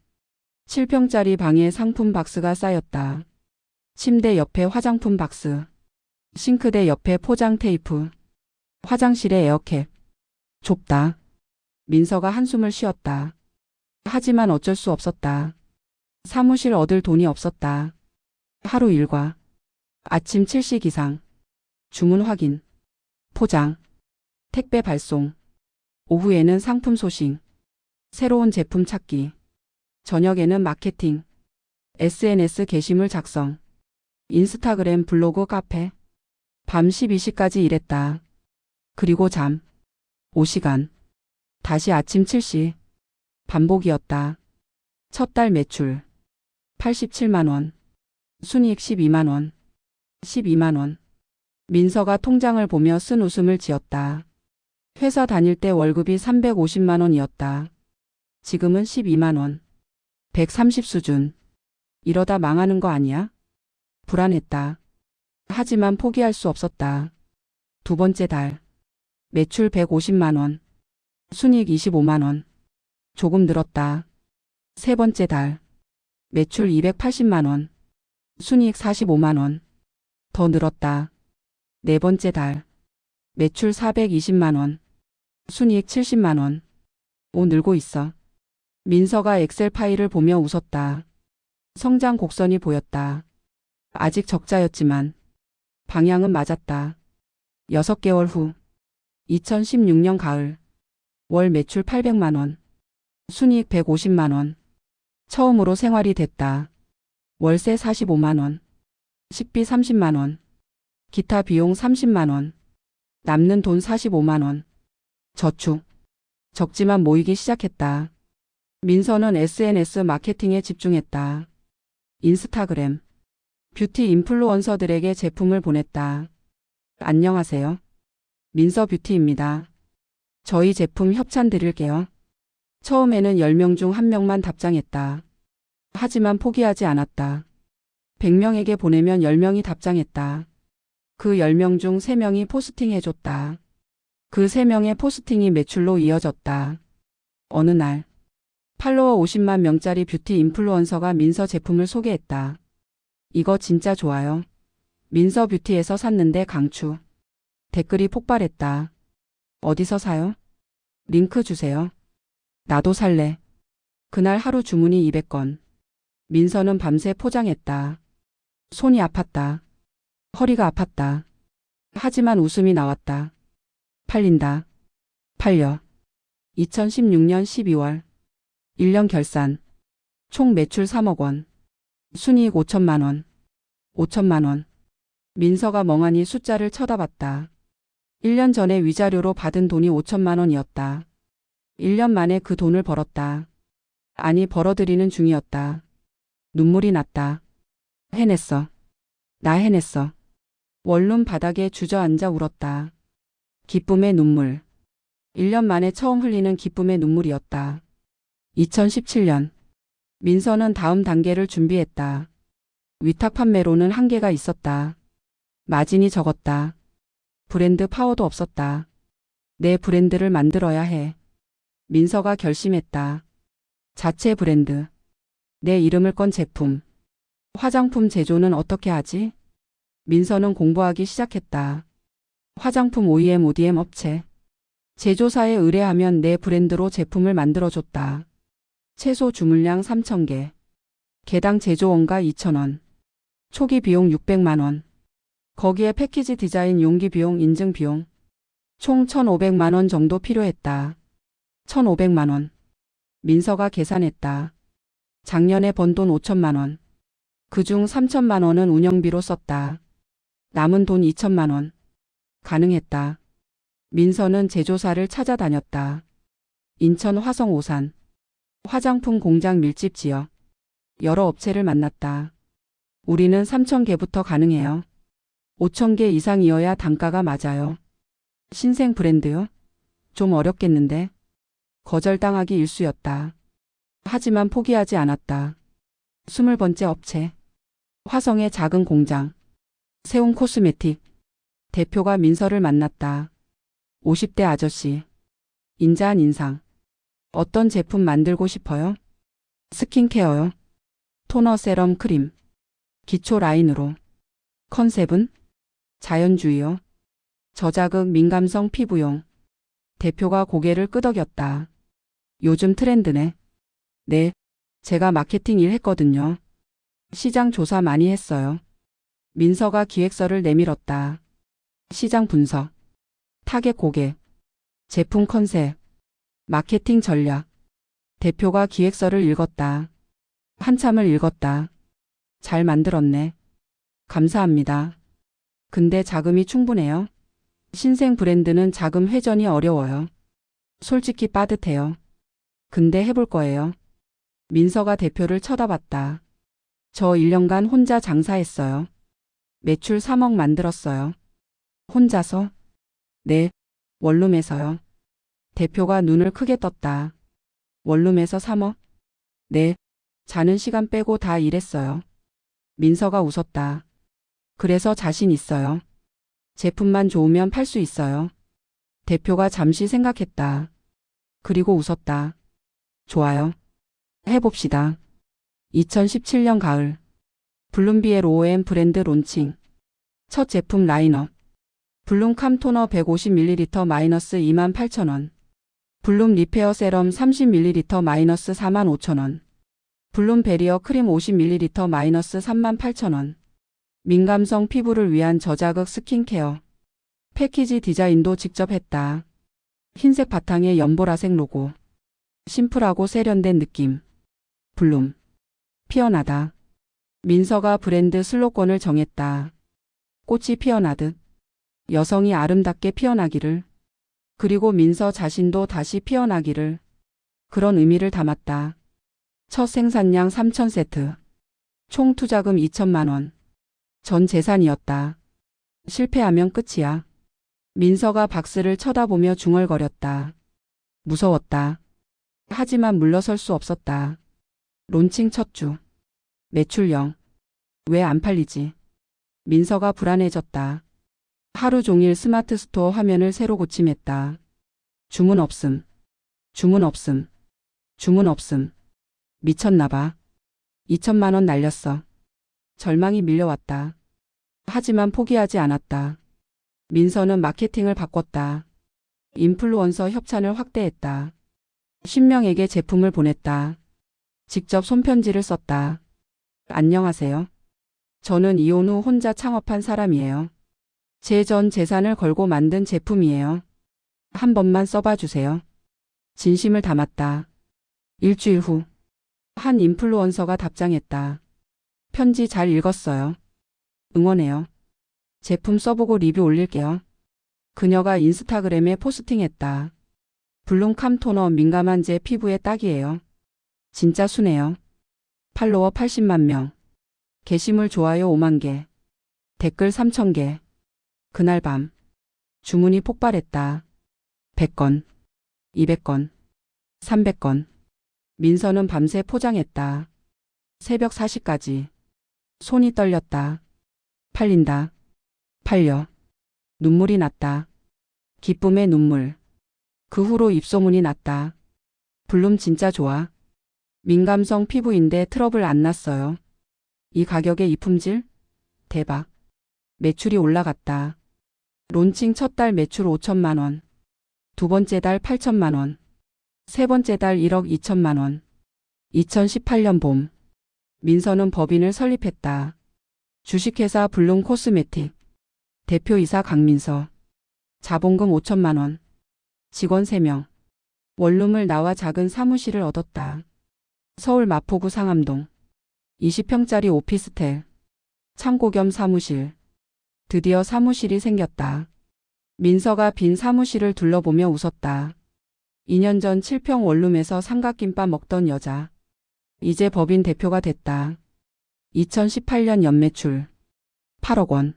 7평짜리 방에 상품 박스가 쌓였다. 침대 옆에 화장품 박스. 싱크대 옆에 포장 테이프. 화장실에 에어캡. 좁다. 민서가 한숨을 쉬었다. 하지만 어쩔 수 없었다. 사무실 얻을 돈이 없었다. 하루 일과. 아침 7시 기상. 주문 확인. 포장. 택배 발송. 오후에는 상품 소싱. 새로운 제품 찾기. 저녁에는 마케팅. SNS 게시물 작성. 인스타그램 블로그 카페. 밤 12시까지 일했다. 그리고 잠. 5시간. 다시 아침 7시. 반복이었다. 첫 달 매출. 87만 원. 순이익 12만 원. 12만 원. 민서가 통장을 보며 쓴 웃음을 지었다. 회사 다닐 때 월급이 350만 원이었다. 지금은 12만 원. 130 수준. 이러다 망하는 거 아니야? 불안했다. 하지만 포기할 수 없었다. 두 번째 달. 매출 150만 원. 순이익 25만 원. 조금 늘었다. 세 번째 달. 매출 280만 원. 순이익 45만 원. 더 늘었다. 네 번째 달. 매출 420만 원. 순이익 70만 원. 오, 늘고 있어. 민서가 엑셀 파일을 보며 웃었다. 성장 곡선이 보였다. 아직 적자였지만 방향은 맞았다. 6개월 후 2016년 가을 월 매출 800만 원, 순이익 150만 원. 처음으로 생활이 됐다. 월세 45만 원, 식비 30만 원, 기타 비용 30만 원, 남는 돈 45만 원. 저축. 적지만 모이기 시작했다. 민서는 SNS 마케팅에 집중했다. 인스타그램, 뷰티 인플루언서들에게 제품을 보냈다. 안녕하세요. 민서 뷰티입니다. 저희 제품 협찬 드릴게요. 처음에는 10명 중 1명만 답장했다. 하지만 포기하지 않았다. 100명에게 보내면 10명이 답장했다. 그 10명 중 3명이 포스팅 해줬다. 그 3명의 포스팅이 매출로 이어졌다. 어느 날 팔로워 50만 명짜리 뷰티 인플루언서가 민서 제품을 소개했다. 이거 진짜 좋아요. 민서 뷰티에서 샀는데 강추. 댓글이 폭발했다. 어디서 사요? 링크 주세요. 나도 살래. 그날 하루 주문이 200건. 민서는 밤새 포장했다. 손이 아팠다. 허리가 아팠다. 하지만 웃음이 나왔다. 팔린다. 팔려. 2016년 12월 1년 결산. 총 매출 3억 원. 순이익 5천만 원. 5천만 원. 민서가 멍하니 숫자를 쳐다봤다. 1년 전에 위자료로 받은 돈이 5천만 원이었다. 1년 만에 그 돈을 벌었다. 아니, 벌어들이는 중이었다. 눈물이 났다. 해냈어. 나 해냈어. 원룸 바닥에 주저앉아 울었다. 기쁨의 눈물. 1년 만에 처음 흘리는 기쁨의 눈물이었다. 2017년. 민서는 다음 단계를 준비했다. 위탁 판매로는 한계가 있었다. 마진이 적었다. 브랜드 파워도 없었다. 내 브랜드를 만들어야 해. 민서가 결심했다. 자체 브랜드. 내 이름을 건 제품. 화장품 제조는 어떻게 하지? 민서는 공부하기 시작했다. 화장품 OEM, ODM 업체. 제조사에 의뢰하면 내 브랜드로 제품을 만들어줬다. 최소 주문량 3,000개. 개당 제조원가 2,000원. 초기 비용 600만 원. 거기에 패키지 디자인, 용기 비용, 인증 비용. 총 1,500만 원 정도 필요했다. 1,500만 원. 민서가 계산했다. 작년에 번 돈 5천만 원. 그중 3천만 원은 운영비로 썼다. 남은 돈 2천만 원. 가능했다. 민서는 제조사를 찾아다녔다. 인천 화성 오산. 화장품 공장 밀집 지역. 여러 업체를 만났다. 우리는 3,000개부터 가능해요. 5,000개 이상이어야 단가가 맞아요. 신생 브랜드요? 좀 어렵겠는데. 거절당하기 일쑤였다. 하지만 포기하지 않았다. 20번째 업체. 화성의 작은 공장. 세움 코스메틱. 대표가 민서를 만났다. 50대 아저씨. 인자한 인상. 어떤 제품 만들고 싶어요? 스킨케어요. 토너, 세럼, 크림. 기초 라인으로. 컨셉은? 자연주의요. 저자극 민감성 피부용. 대표가 고개를 끄덕였다. 요즘 트렌드네. 네, 제가 마케팅 일 했거든요. 시장 조사 많이 했어요. 민서가 기획서를 내밀었다. 시장 분석. 타겟 고객. 제품 컨셉. 마케팅 전략. 대표가 기획서를 읽었다. 한참을 읽었다. 잘 만들었네. 감사합니다. 근데 자금이 충분해요? 신생 브랜드는 자금 회전이 어려워요. 솔직히 빠듯해요. 근데 해볼 거예요. 민서가 대표를 쳐다봤다. 저 1년간 혼자 장사했어요. 매출 3억 만들었어요. 혼자서? 네, 원룸에서요. 대표가 눈을 크게 떴다. 원룸에서 3억? 네, 자는 시간 빼고 다 일했어요. 민서가 웃었다. 그래서 자신 있어요. 제품만 좋으면 팔 수 있어요. 대표가 잠시 생각했다. 그리고 웃었다. 좋아요. 해봅시다. 2017년 가을. 블룸비엘 OM 브랜드 론칭. 첫 제품 라인업. 블룸캄 토너 150ml 마이너스 28,000원. 블룸 리페어 세럼 30ml 마이너스 45,000원. 블룸 베리어 크림 50ml 마이너스 38,000원. 민감성 피부를 위한 저자극 스킨케어. 패키지 디자인도 직접 했다. 흰색 바탕에 연보라색 로고. 심플하고 세련된 느낌. 블룸. 피어나다. 민서가 브랜드 슬로건을 정했다. 꽃이 피어나듯. 여성이 아름답게 피어나기를. 그리고 민서 자신도 다시 피어나기를. 그런 의미를 담았다. 첫 생산량 3,000세트. 총 투자금 2천만 원. 전 재산이었다. 실패하면 끝이야. 민서가 박스를 쳐다보며 중얼거렸다. 무서웠다. 하지만 물러설 수 없었다. 론칭 첫 주. 매출 0. 왜 안 팔리지? 민서가 불안해졌다. 하루 종일 스마트 스토어 화면을 새로 고침했다. 주문 없음. 주문 없음. 주문 없음. 미쳤나봐. 2천만 원 날렸어. 절망이 밀려왔다. 하지만 포기하지 않았다. 민서는 마케팅을 바꿨다. 인플루언서 협찬을 확대했다. 10명에게 제품을 보냈다. 직접 손편지를 썼다. 안녕하세요. 저는 이혼 후 혼자 창업한 사람이에요. 제 전 재산을 걸고 만든 제품이에요. 한 번만 써봐 주세요. 진심을 담았다. 일주일 후, 한 인플루언서가 답장했다. 편지 잘 읽었어요. 응원해요. 제품 써보고 리뷰 올릴게요. 그녀가 인스타그램에 포스팅했다. 블룸캄 토너 민감한 제 피부에 딱이에요. 진짜 순해요. 팔로워 80만 명. 게시물 좋아요 5만 개. 댓글 3천 개. 그날 밤 주문이 폭발했다. 100건, 200건, 300건. 민서는 밤새 포장했다. 새벽 4시까지. 손이 떨렸다. 팔린다. 팔려. 눈물이 났다. 기쁨의 눈물. 그 후로 입소문이 났다. 블룸 진짜 좋아. 민감성 피부인데 트러블 안 났어요. 이 가격에 이 품질? 대박. 매출이 올라갔다. 론칭 첫 달 매출 5천만 원. 두 번째 달 8천만 원. 세 번째 달 1억 2천만 원. 2018년 봄. 민서는 법인을 설립했다. 주식회사 블룸 코스메틱. 대표이사 강민서. 자본금 5천만 원. 직원 3명. 원룸을 나와 작은 사무실을 얻었다. 서울 마포구 상암동. 20평짜리 오피스텔. 창고 겸 사무실. 드디어 사무실이 생겼다. 민서가 빈 사무실을 둘러보며 웃었다. 2년 전 7평 원룸에서 삼각김밥 먹던 여자. 이제 법인 대표가 됐다. 2018년 연매출 8억 원.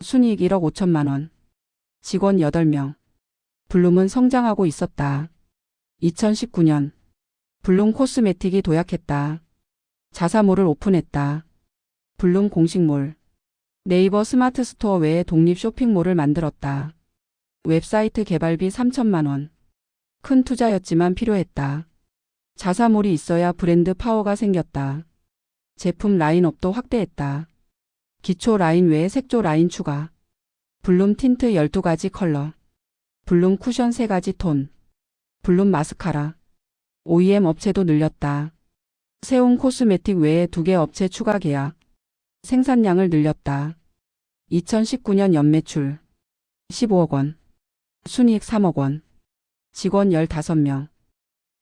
순이익 1억 5천만 원. 직원 8명. 블룸은 성장하고 있었다. 2019년 블룸 코스메틱이 도약했다. 자사몰을 오픈했다. 블룸 공식몰. 네이버 스마트 스토어 외에 독립 쇼핑몰을 만들었다. 웹사이트 개발비 3천만 원. 큰 투자였지만 필요했다. 자사몰이 있어야 브랜드 파워가 생겼다. 제품 라인업도 확대했다. 기초 라인 외에 색조 라인 추가. 블룸 틴트 12가지 컬러. 블룸 쿠션 3가지 톤. 블룸 마스카라. OEM 업체도 늘렸다. 세온 코스메틱 외에 2개 업체 추가 계약. 생산량을 늘렸다. 2019년 연매출 15억 원. 순이익 3억 원. 직원 15명.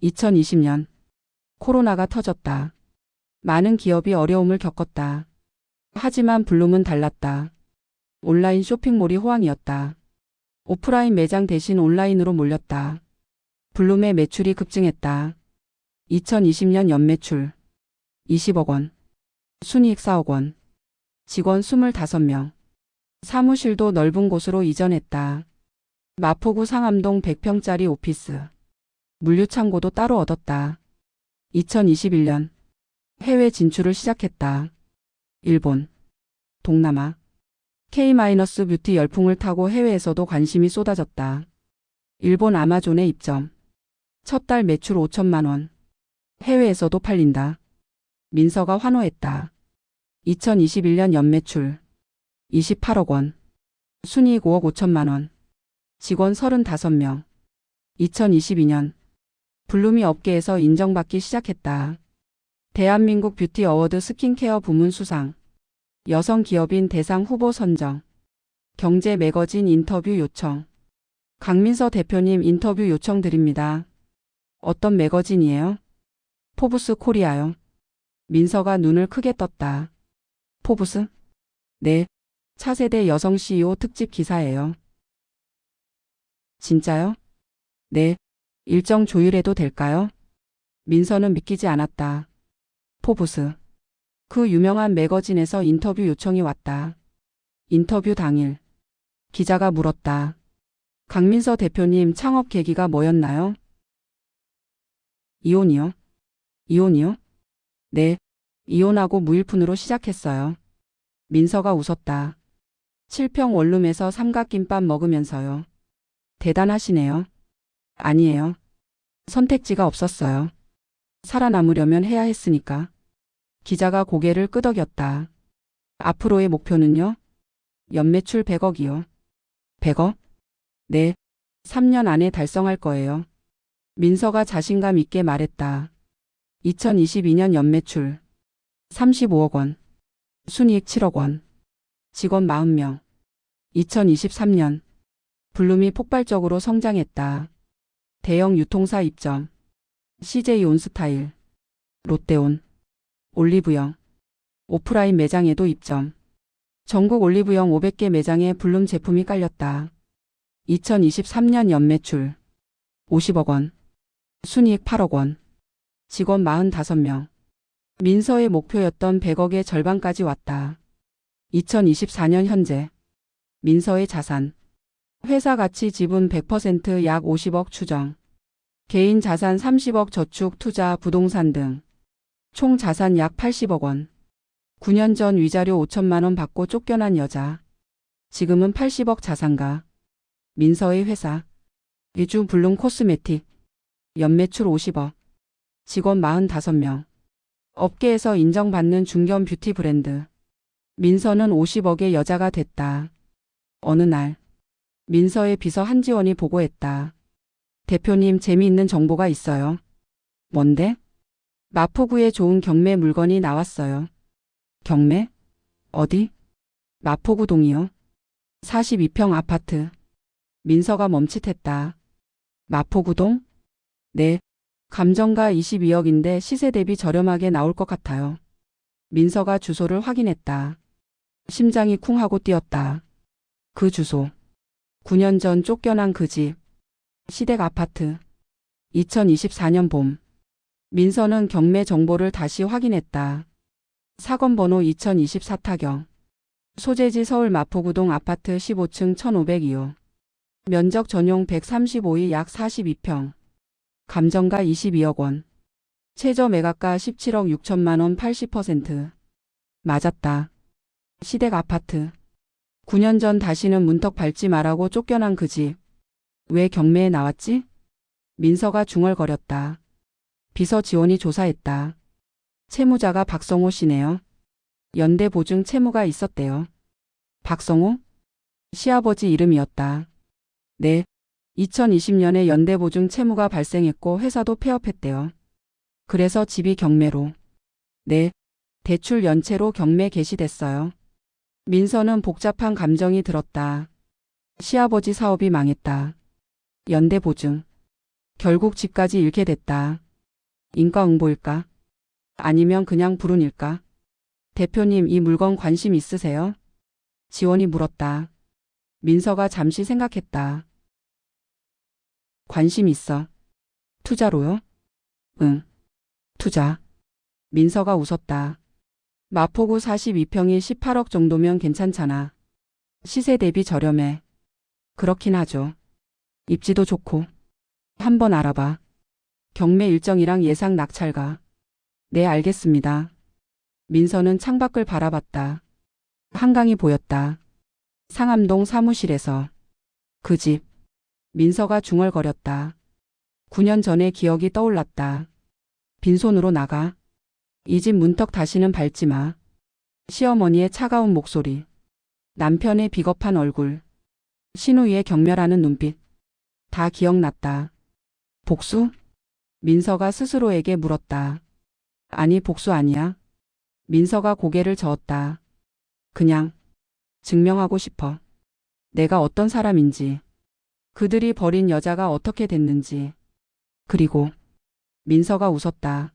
2020년 코로나가 터졌다. 많은 기업이 어려움을 겪었다. 하지만 블룸은 달랐다. 온라인 쇼핑몰이 호황이었다. 오프라인 매장 대신 온라인으로 몰렸다. 블룸의 매출이 급증했다. 2020년 연매출 20억 원. 순이익 4억 원. 직원 25명. 사무실도 넓은 곳으로 이전했다. 마포구 상암동 100평짜리 오피스. 물류창고도 따로 얻었다. 2021년 해외 진출을 시작했다. 일본, 동남아, K-뷰티 열풍을 타고 해외에서도 관심이 쏟아졌다. 일본 아마존에 입점. 첫 달 매출 5천만 원. 해외에서도 팔린다. 민서가 환호했다. 2021년 연매출 28억 원. 순이익 5억 5천만 원. 직원 35명. 2022년 블룸이 업계에서 인정받기 시작했다. 대한민국 뷰티 어워드 스킨케어 부문 수상. 여성 기업인 대상 후보 선정. 경제 매거진 인터뷰 요청. 강민서 대표님 인터뷰 요청 드립니다. 어떤 매거진이에요? 포브스 코리아요. 민서가 눈을 크게 떴다. 포브스? 네. 차세대 여성 CEO 특집 기사예요. 진짜요? 네. 일정 조율해도 될까요? 민서는 믿기지 않았다. 포브스. 그 유명한 매거진에서 인터뷰 요청이 왔다. 인터뷰 당일. 기자가 물었다. 강민서 대표님 창업 계기가 뭐였나요? 이혼이요? 이혼이요? 네. 이혼하고 무일푼으로 시작했어요. 민서가 웃었다. 7평 원룸에서 삼각김밥 먹으면서요. 대단하시네요. 아니에요. 선택지가 없었어요. 살아남으려면 해야 했으니까. 기자가 고개를 끄덕였다. 앞으로의 목표는요? 연매출 100억이요. 100억? 네. 3년 안에 달성할 거예요. 민서가 자신감 있게 말했다. 2022년 연매출 35억 원. 순이익 7억 원. 직원 40명. 2023년 블룸이 폭발적으로 성장했다. 대형 유통사 입점. CJ 온스타일, 롯데온, 올리브영, 오프라인 매장에도 입점. 전국 올리브영 500개 매장에 블룸 제품이 깔렸다. 2023년 연매출 50억 원. 순이익 8억 원. 직원 45명. 민서의 목표였던 100억의 절반까지 왔다. 2024년 현재 민서의 자산. 회사 가치 지분 100% 약 50억 추정. 개인 자산 30억 저축 투자 부동산 등. 총 자산 약 80억 원. 9년 전 위자료 5천만 원 받고 쫓겨난 여자. 지금은 80억 자산가. 민서의 회사. 위주 블룸 코스메틱. 연매출 50억. 직원 45명. 업계에서 인정받는 중견 뷰티 브랜드. 민서는 50억의 여자가 됐다. 어느 날 민서의 비서 한지원이 보고했다. 대표님 재미있는 정보가 있어요. 뭔데? 마포구에 좋은 경매 물건이 나왔어요. 경매? 어디? 마포구동이요. 42평 아파트. 민서가 멈칫했다. 마포구동? 네. 감정가 22억인데 시세 대비 저렴하게 나올 것 같아요. 민서가 주소를 확인했다. 심장이 쿵 하고 뛰었다. 그 주소. 9년 전 쫓겨난 그 집. 시댁 아파트. 2024년 봄. 민서는 경매 정보를 다시 확인했다. 사건 번호 2024 타경. 소재지 서울 마포구동 아파트 15층 1502호. 면적 전용 135이 약 42평. 감정가 22억 원. 최저 매각가 17억 6천만 원 80%. 맞았다. 시댁 아파트. 9년 전 다시는 문턱 밟지 말라고 쫓겨난 그 집. 왜 경매에 나왔지? 민서가 중얼거렸다. 비서 지원이 조사했다. 채무자가 박성호 씨네요. 연대보증 채무가 있었대요. 박성호? 시아버지 이름이었다. 네. 2020년에 연대보증 채무가 발생했고 회사도 폐업했대요. 그래서 집이 경매로. 네. 대출 연체로 경매 개시됐어요. 민서는 복잡한 감정이 들었다. 시아버지 사업이 망했다. 연대보증. 결국 집까지 잃게 됐다. 인과응보일까? 아니면 그냥 불운일까? 대표님 이 물건 관심 있으세요? 지원이 물었다. 민서가 잠시 생각했다. 관심 있어. 투자로요? 응. 투자. 민서가 웃었다. 마포구 42평이 18억 정도면 괜찮잖아. 시세 대비 저렴해. 그렇긴 하죠. 입지도 좋고. 한번 알아봐. 경매 일정이랑 예상 낙찰가. 네, 알겠습니다. 민서는 창밖을 바라봤다. 한강이 보였다. 상암동 사무실에서. 그 집. 민서가 중얼거렸다. 9년 전의 기억이 떠올랐다. 빈손으로 나가. 이 집 문턱 다시는 밟지 마. 시어머니의 차가운 목소리. 남편의 비겁한 얼굴. 신우이의 경멸하는 눈빛. 다 기억났다. 복수? 민서가 스스로에게 물었다. 아니 복수 아니야. 민서가 고개를 저었다. 그냥 증명하고 싶어. 내가 어떤 사람인지. 그들이 버린 여자가 어떻게 됐는지. 그리고 민서가 웃었다.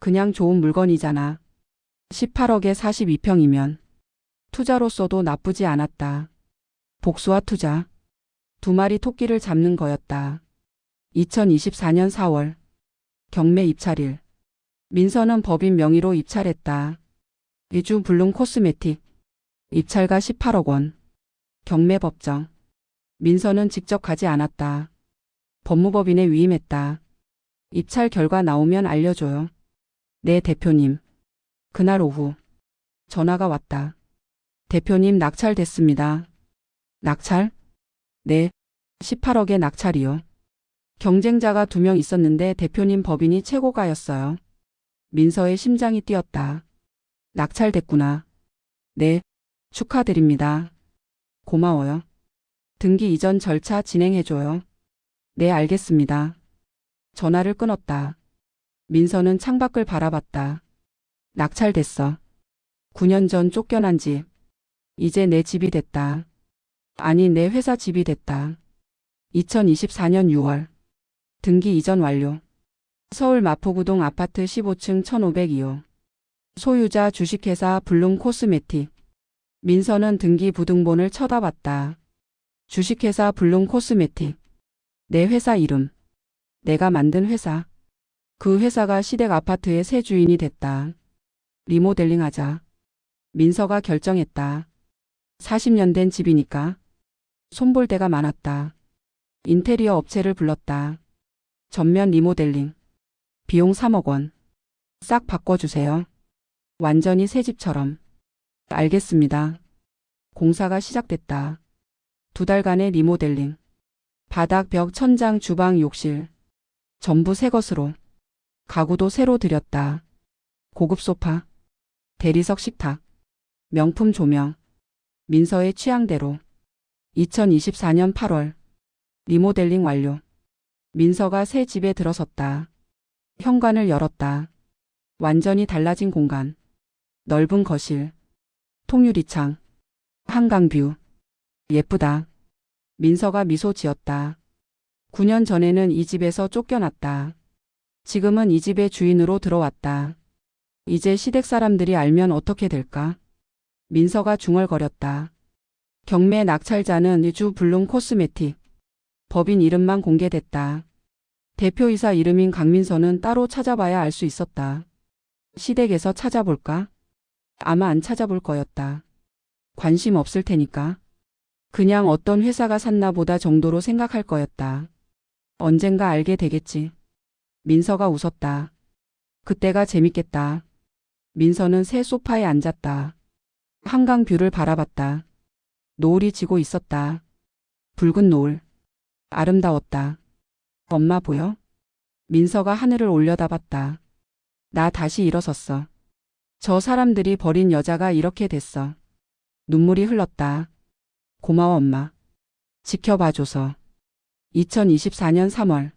그냥 좋은 물건이잖아. 18억에 42평이면 투자로서도 나쁘지 않았다. 복수와 투자. 두 마리 토끼를 잡는 거였다. 2024년 4월. 경매 입찰일. 민서는 법인 명의로 입찰했다. 위주 블룸 코스메틱. 입찰가 18억 원. 경매 법정. 민서는 직접 가지 않았다. 법무법인에 위임했다. 입찰 결과 나오면 알려줘요. 네, 대표님. 그날 오후 전화가 왔다. 대표님, 낙찰됐습니다. 낙찰? 네. 18억의 낙찰이요. 경쟁자가 2명 있었는데 대표님 법인이 최고가였어요. 민서의 심장이 뛰었다. 낙찰됐구나. 네. 축하드립니다. 고마워요. 등기 이전 절차 진행해줘요. 네, 알겠습니다. 전화를 끊었다. 민서는 창밖을 바라봤다. 낙찰됐어. 9년 전 쫓겨난 집. 이제 내 집이 됐다. 아니, 내 회사 집이 됐다. 2024년 6월. 등기 이전 완료. 서울 마포구동 아파트 15층 1502호. 소유자 주식회사 블룸 코스메틱. 민서는 등기 부등본을 쳐다봤다. 주식회사 블룸 코스메틱. 내 회사 이름. 내가 만든 회사. 그 회사가 시댁 아파트의 새 주인이 됐다. 리모델링하자. 민서가 결정했다. 40년 된 집이니까 손볼 데가 많았다. 인테리어 업체를 불렀다. 전면 리모델링. 비용 3억 원. 싹 바꿔주세요. 완전히 새 집처럼. 알겠습니다. 공사가 시작됐다. 2달간의 리모델링. 바닥, 벽, 천장, 주방, 욕실. 전부 새 것으로. 가구도 새로 들였다. 고급 소파. 대리석, 식탁. 명품 조명. 민서의 취향대로. 2024년 8월. 리모델링 완료. 민서가 새 집에 들어섰다. 현관을 열었다. 완전히 달라진 공간. 넓은 거실. 통유리창. 한강뷰. 예쁘다. 민서가 미소 지었다. 9년 전에는 이 집에서 쫓겨났다. 지금은 이 집의 주인으로 들어왔다. 이제 시댁 사람들이 알면 어떻게 될까? 민서가 중얼거렸다. 경매 낙찰자는 위주 블룸 코스메틱. 법인 이름만 공개됐다. 대표이사 이름인 강민서는 따로 찾아봐야 알 수 있었다. 시댁에서 찾아볼까? 아마 안 찾아볼 거였다. 관심 없을 테니까. 그냥 어떤 회사가 샀나 보다 정도로 생각할 거였다. 언젠가 알게 되겠지. 민서가 웃었다. 그때가 재밌겠다. 민서는 새 소파에 앉았다. 한강 뷰를 바라봤다. 노을이 지고 있었다. 붉은 노을. 아름다웠다. 엄마 보여? 민서가 하늘을 올려다봤다. 나 다시 일어섰어. 저 사람들이 버린 여자가 이렇게 됐어. 눈물이 흘렀다. 고마워, 엄마. 지켜봐줘서. 2024년 3월.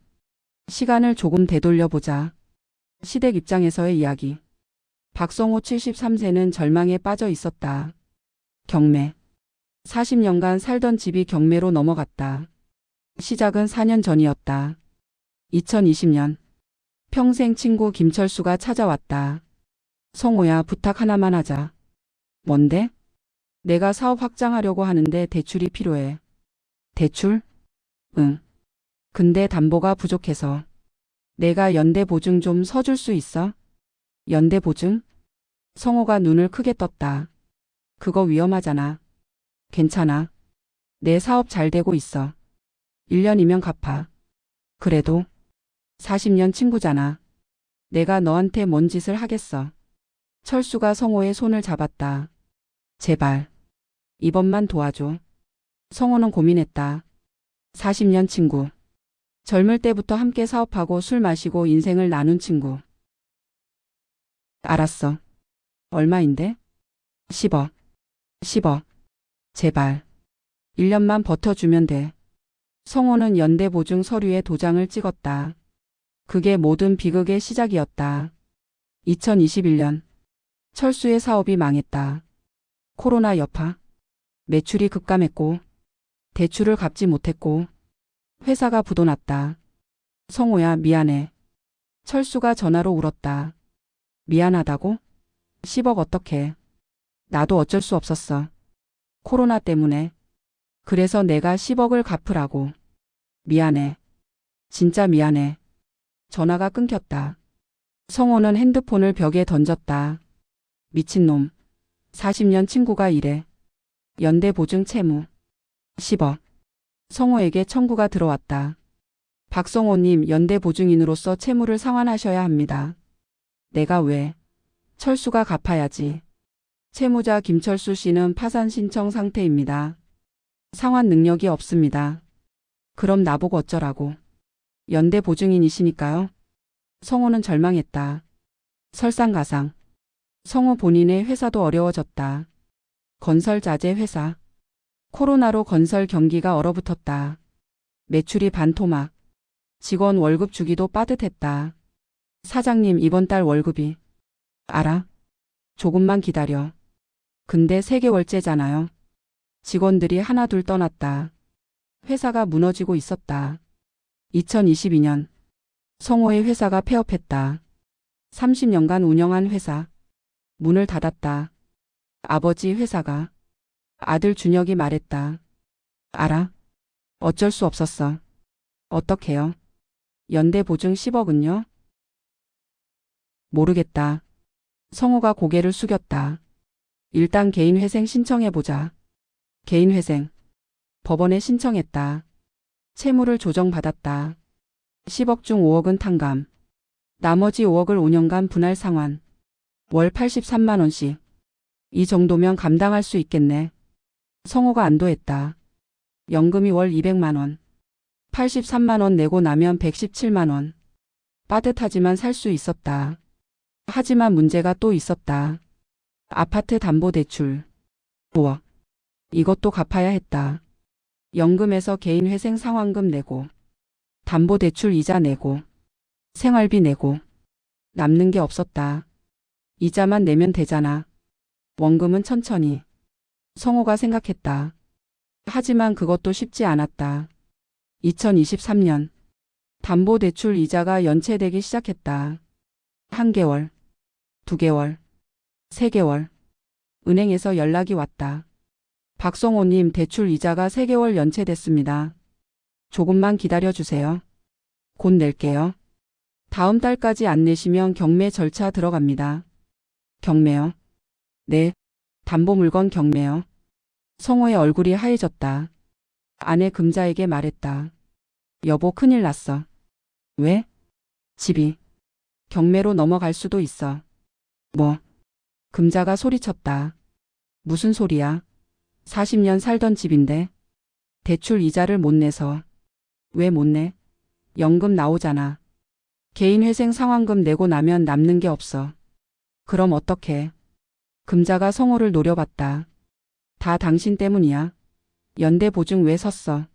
시간을 조금 되돌려보자. 시댁 입장에서의 이야기. 박성호 73세는 절망에 빠져 있었다. 경매. 40년간 살던 집이 경매로 넘어갔다. 시작은 4년 전이었다. 2020년. 평생 친구 김철수가 찾아왔다. 성호야, 부탁 하나만 하자. 뭔데? 내가 사업 확장하려고 하는데 대출이 필요해. 대출? 응. 근데 담보가 부족해서. 내가 연대보증 좀 서줄 수 있어? 연대보증? 성호가 눈을 크게 떴다. 그거 위험하잖아. 괜찮아. 내 사업 잘 되고 있어. 1년이면 갚아. 그래도 40년 친구잖아. 내가 너한테 뭔 짓을 하겠어. 철수가 성호의 손을 잡았다. 제발. 이번만 도와줘. 성호는 고민했다. 40년 친구. 젊을 때부터 함께 사업하고 술 마시고 인생을 나눈 친구. 알았어. 얼마인데? 10억. 10억. 제발. 1년만 버텨주면 돼. 성호는 연대보증 서류에 도장을 찍었다. 그게 모든 비극의 시작이었다. 2021년. 철수의 사업이 망했다. 코로나 여파. 매출이 급감했고 대출을 갚지 못했고 회사가 부도났다. 성호야, 미안해. 철수가 전화로 울었다. 미안하다고? 10억 어떡해. 나도 어쩔 수 없었어. 코로나 때문에. 그래서 내가 10억을 갚으라고. 미안해. 진짜 미안해. 전화가 끊겼다. 성호는 핸드폰을 벽에 던졌다. 미친놈. 40년 친구가 이래. 연대보증 채무 10억. 성호에게 청구가 들어왔다. 박성호님, 연대보증인으로서 채무를 상환하셔야 합니다. 내가 왜? 철수가 갚아야지. 채무자 김철수 씨는 파산 신청 상태입니다. 상환 능력이 없습니다. 그럼 나보고 어쩌라고. 연대보증인이시니까요. 성호는 절망했다. 설상가상. 성호 본인의 회사도 어려워졌다. 건설자재 회사. 코로나로 건설 경기가 얼어붙었다. 매출이 반토막. 직원 월급 주기도 빠듯했다. 사장님, 이번 달 월급이. 알아? 조금만 기다려. 근데 3개월째잖아요. 직원들이 하나둘 떠났다. 회사가 무너지고 있었다. 2022년. 성호의 회사가 폐업했다. 30년간 운영한 회사. 문을 닫았다. 아버지 회사가. 아들 준혁이 말했다. 알아? 어쩔 수 없었어. 어떡해요? 연대보증 10억은요? 모르겠다. 성호가 고개를 숙였다. 일단 개인회생 신청해보자. 개인회생. 법원에 신청했다. 채무를 조정받았다. 10억 중 5억은 탕감. 나머지 5억을 5년간 분할 상환. 월 83만 원씩. 이 정도면 감당할 수 있겠네. 성호가 안도했다. 연금이 월 200만 원. 83만 원 내고 나면 117만 원. 빠듯하지만 살 수 있었다. 하지만 문제가 또 있었다. 아파트 담보대출 5억. 이것도 갚아야 했다. 연금에서 개인회생 상환금 내고 담보대출 이자 내고 생활비 내고 남는 게 없었다. 이자만 내면 되잖아. 원금은 천천히. 성호가 생각했다. 하지만 그것도 쉽지 않았다. 2023년 담보대출 이자가 연체되기 시작했다. 1개월, 2개월, 3개월. 은행에서 연락이 왔다. 박성호님, 대출 이자가 3개월 연체됐습니다. 조금만 기다려주세요. 곧 낼게요. 다음 달까지 안 내시면 경매 절차 들어갑니다. 경매요? 네. 담보물건 경매요. 성호의 얼굴이 하얘졌다. 아내 금자에게 말했다. 여보, 큰일 났어. 왜? 집이. 경매로 넘어갈 수도 있어. 뭐? 금자가 소리쳤다. 무슨 소리야? 40년 살던 집인데. 대출 이자를 못 내서. 왜 못 내? 연금 나오잖아. 개인회생 상환금 내고 나면 남는 게 없어. 그럼 어떡해? 금자가 성호를 노려봤다. 다 당신 때문이야. 연대보증 왜 섰어?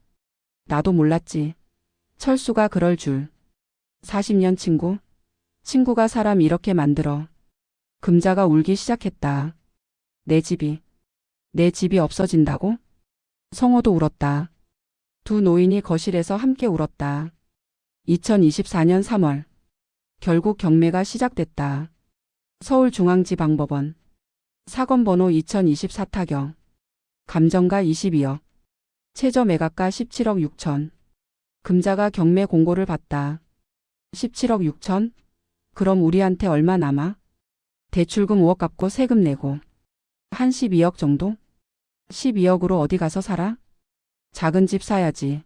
나도 몰랐지. 철수가 그럴 줄. 40년 친구? 친구가 사람 이렇게 만들어. 금자가 울기 시작했다. 내 집이 없어진다고? 성호도 울었다. 두 노인이 거실에서 함께 울었다. 2024년 3월. 결국 경매가 시작됐다. 서울중앙지방법원. 사건 번호 2024 타경. 감정가 22억. 최저 매각가 17억 6천. 금자가 경매 공고를 받다. 17억 6천? 그럼 우리한테 얼마 남아? 대출금 5억 갚고 세금 내고. 한 12억 정도? 12억으로 어디 가서 살아? 작은 집 사야지.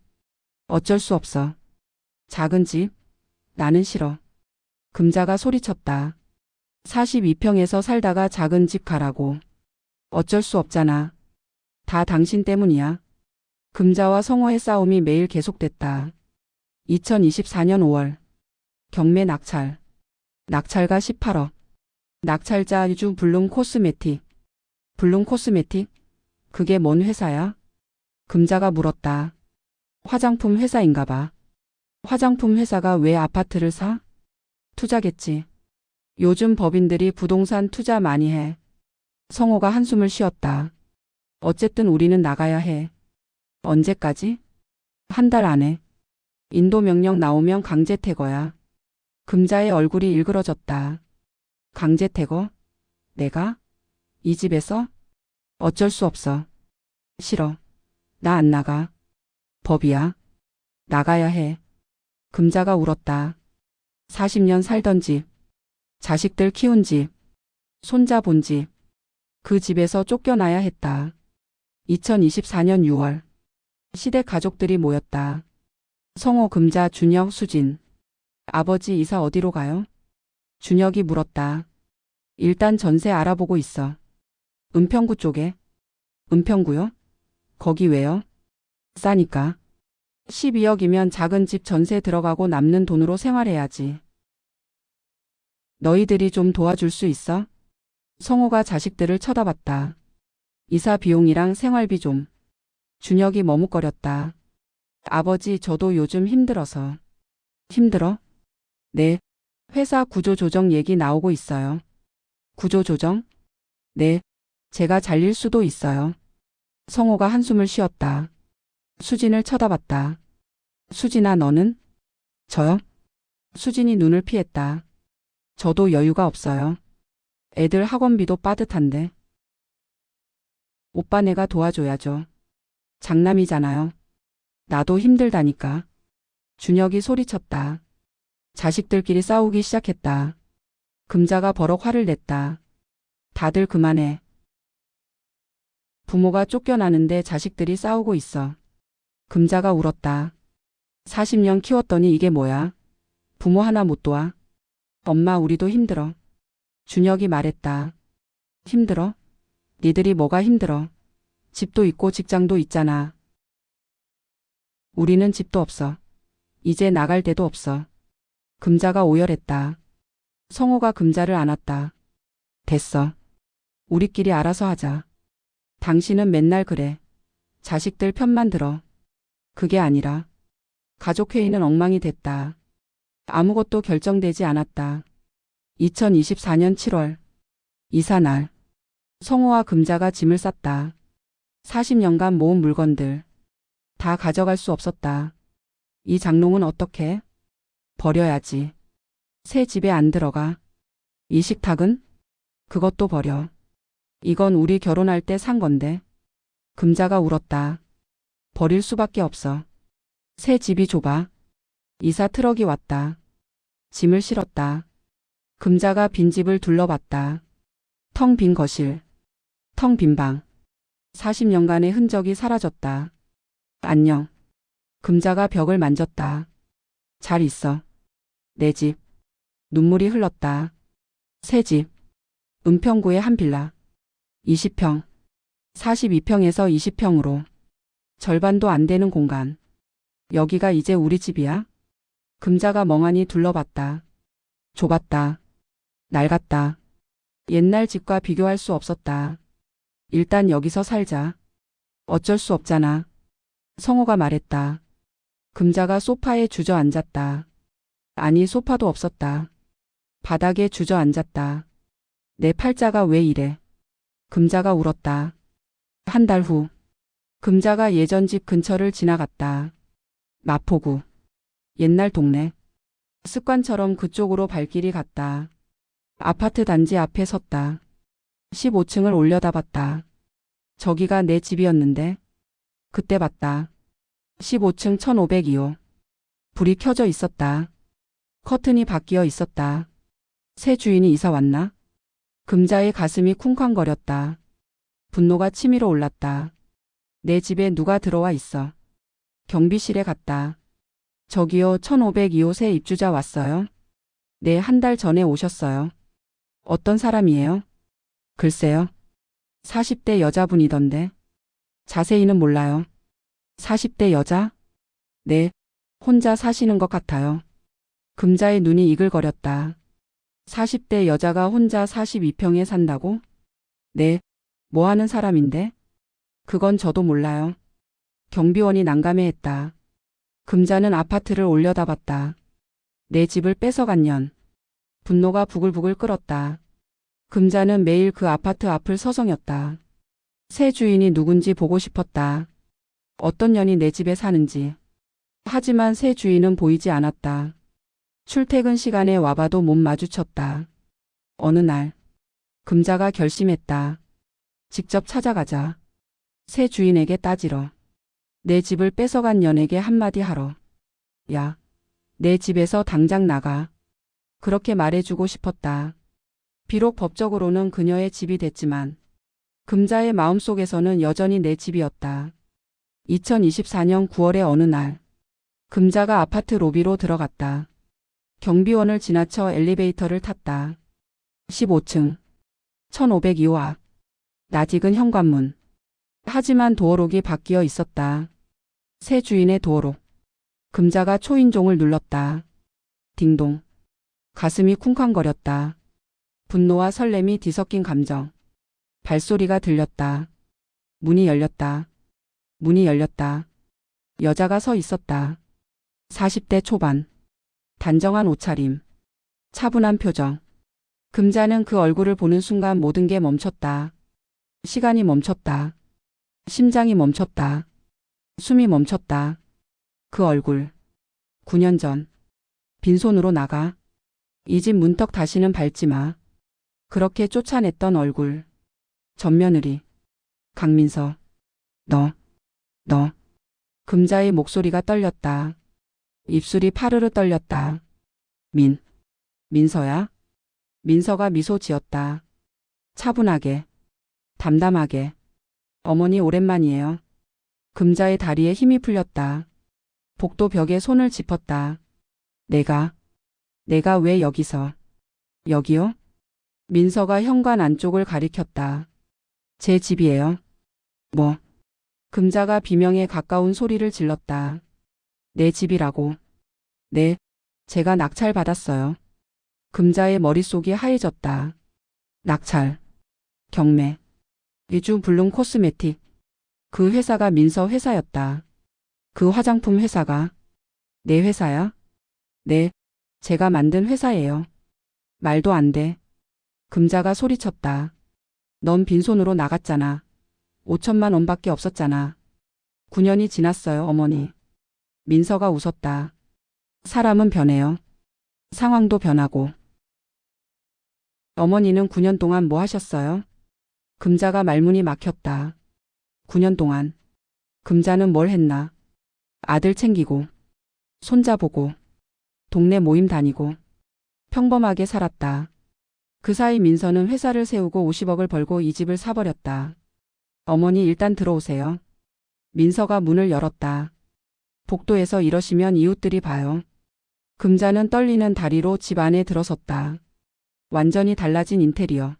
어쩔 수 없어. 작은 집? 나는 싫어. 금자가 소리쳤다. 42평에서 살다가 작은 집 가라고. 어쩔 수 없잖아. 다 당신 때문이야. 금자와 성호의 싸움이 매일 계속됐다. 2024년 5월. 경매 낙찰. 낙찰가 18억. 낙찰자 유주 블룸 코스메틱. 블룸 코스메틱? 그게 뭔 회사야? 금자가 물었다. 화장품 회사인가 봐. 화장품 회사가 왜 아파트를 사? 투자겠지. 요즘 법인들이 부동산 투자 많이 해. 성호가 한숨을 쉬었다. 어쨌든 우리는 나가야 해. 언제까지? 한 달 안에. 인도 명령 나오면 강제 퇴거야. 금자의 얼굴이 일그러졌다. 강제 퇴거? 내가? 이 집에서? 어쩔 수 없어. 싫어. 나 안 나가. 법이야. 나가야 해. 금자가 울었다. 40년 살던 집. 자식들 키운 집. 손자 본 집. 그 집에서 쫓겨나야 했다. 2024년 6월. 시댁 가족들이 모였다. 성호, 금자, 준혁, 수진. 아버지 이사 어디로 가요? 준혁이 물었다. 일단 전세 알아보고 있어. 은평구 쪽에. 은평구요? 거기 왜요? 싸니까. 12억이면 작은 집 전세 들어가고 남는 돈으로 생활해야지. 너희들이 좀 도와줄 수 있어? 성호가 자식들을 쳐다봤다. 이사 비용이랑 생활비 좀. 준혁이 머뭇거렸다. 아버지, 저도 요즘 힘들어서. 힘들어? 네. 회사 구조조정 얘기 나오고 있어요. 구조조정? 네. 제가 잘릴 수도 있어요. 성호가 한숨을 쉬었다. 수진을 쳐다봤다. 수진아, 너는? 저요? 수진이 눈을 피했다. 저도 여유가 없어요. 애들 학원비도 빠듯한데. 오빠 내가 도와줘야죠. 장남이잖아요. 나도 힘들다니까. 준혁이 소리쳤다. 자식들끼리 싸우기 시작했다. 금자가 버럭 화를 냈다. 다들 그만해. 부모가 쫓겨나는데 자식들이 싸우고 있어. 금자가 울었다. 40년 키웠더니 이게 뭐야? 부모 하나 못 도와? 엄마, 우리도 힘들어. 준혁이 말했다. 힘들어? 니들이 뭐가 힘들어? 집도 있고 직장도 있잖아. 우리는 집도 없어. 이제 나갈 데도 없어. 금자가 오열했다. 성호가 금자를 안았다. 됐어. 우리끼리 알아서 하자. 당신은 맨날 그래. 자식들 편만 들어. 그게 아니라 가족회의는 엉망이 됐다. 아무것도 결정되지 않았다. 2024년 7월 이사날. 성호와 금자가 짐을 쌌다. 40년간 모은 물건들. 다 가져갈 수 없었다. 이 장롱은 어떻게? 버려야지. 새 집에 안 들어가. 이 식탁은? 그것도 버려. 이건 우리 결혼할 때 산 건데. 금자가 울었다. 버릴 수밖에 없어. 새 집이 좁아. 이사 트럭이 왔다. 짐을 실었다. 금자가 빈집을 둘러봤다. 텅 빈 거실. 텅 빈 방. 40년간의 흔적이 사라졌다. 안녕. 금자가 벽을 만졌다. 잘 있어. 내 집. 눈물이 흘렀다. 새 집. 은평구의 한 빌라. 20평. 42평에서 20평으로. 절반도 안 되는 공간. 여기가 이제 우리 집이야? 금자가 멍하니 둘러봤다. 좁았다. 낡았다. 옛날 집과 비교할 수 없었다. 일단 여기서 살자. 어쩔 수 없잖아. 성호가 말했다. 금자가 소파에 주저앉았다. 아니, 소파도 없었다. 바닥에 주저앉았다. 내 팔자가 왜 이래? 금자가 울었다. 한 달 후. 금자가 예전 집 근처를 지나갔다. 마포구. 옛날 동네. 습관처럼 그쪽으로 발길이 갔다. 아파트 단지 앞에 섰다. 15층을 올려다봤다. 저기가 내 집이었는데. 그때 봤다. 15층 1502호. 불이 켜져 있었다. 커튼이 바뀌어 있었다. 새 주인이 이사 왔나? 금자의 가슴이 쿵쾅거렸다. 분노가 치밀어 올랐다. 내 집에 누가 들어와 있어. 경비실에 갔다. 저기요, 1502호 새 입주자 왔어요? 네, 한 달 전에 오셨어요. 어떤 사람이에요? 글쎄요. 40대 여자분이던데. 자세히는 몰라요. 40대 여자? 네, 혼자 사시는 것 같아요. 금자의 눈이 이글거렸다. 40대 여자가 혼자 42평에 산다고? 네, 뭐 하는 사람인데? 그건 저도 몰라요. 경비원이 난감해했다. 금자는 아파트를 올려다봤다. 내 집을 뺏어간 년. 분노가 부글부글 끓었다. 금자는 매일 그 아파트 앞을 서성였다. 새 주인이 누군지 보고 싶었다. 어떤 년이 내 집에 사는지. 하지만 새 주인은 보이지 않았다. 출퇴근 시간에 와봐도 못 마주쳤다. 어느 날 금자가 결심했다. 직접 찾아가자. 새 주인에게 따지러. 내 집을 뺏어간 년에게 한마디 하러. 야, 내 집에서 당장 나가. 그렇게 말해주고 싶었다. 비록 법적으로는 그녀의 집이 됐지만 금자의 마음속에서는 여전히 내 집이었다. 2024년 9월의 어느 날 금자가 아파트 로비로 들어갔다. 경비원을 지나쳐 엘리베이터를 탔다. 15층 1502호 앞. 낯익은 현관문. 하지만 도어록이 바뀌어 있었다. 새 주인의 도어록. 금자가 초인종을 눌렀다. 딩동. 가슴이 쿵쾅거렸다. 분노와 설렘이 뒤섞인 감정. 발소리가 들렸다. 문이 열렸다. 문이 열렸다. 여자가 서 있었다. 40대 초반. 단정한 옷차림. 차분한 표정. 금자는 그 얼굴을 보는 순간 모든 게 멈췄다. 시간이 멈췄다. 심장이 멈췄다. 숨이 멈췄다. 그 얼굴. 9년 전. 빈손으로 나가. 이 집 문턱 다시는 밟지 마. 그렇게 쫓아냈던 얼굴. 전며느리. 강민서. 너. 금자의 목소리가 떨렸다. 입술이 파르르 떨렸다. 민서야? 민서가 미소 지었다. 차분하게. 담담하게. 어머니 오랜만이에요. 금자의 다리에 힘이 풀렸다. 복도 벽에 손을 짚었다. 내가 왜 여기서? 여기요? 민서가 현관 안쪽을 가리켰다. 제 집이에요. 뭐? 금자가 비명에 가까운 소리를 질렀다. 내 집이라고. 네, 제가 낙찰받았어요. 금자의 머릿속이 하얘졌다. 낙찰. 경매. 리주 블룸 코스메틱. 그 회사가 민서 회사였다. 그 화장품 회사가. 내 회사야? 네, 제가 만든 회사예요. 말도 안 돼. 금자가 소리쳤다. 넌 빈손으로 나갔잖아. 5천만 원밖에 없었잖아. 9년이 지났어요, 어머니. 민서가 웃었다. 사람은 변해요. 상황도 변하고. 어머니는 9년 동안 뭐 하셨어요? 금자가 말문이 막혔다. 9년 동안. 금자는 뭘 했나? 아들 챙기고, 손자 보고, 동네 모임 다니고, 평범하게 살았다. 그 사이 민서는 회사를 세우고 50억을 벌고 이 집을 사버렸다. 어머니 일단 들어오세요. 민서가 문을 열었다. 복도에서 이러시면 이웃들이 봐요. 금자는 떨리는 다리로 집 안에 들어섰다. 완전히 달라진 인테리어.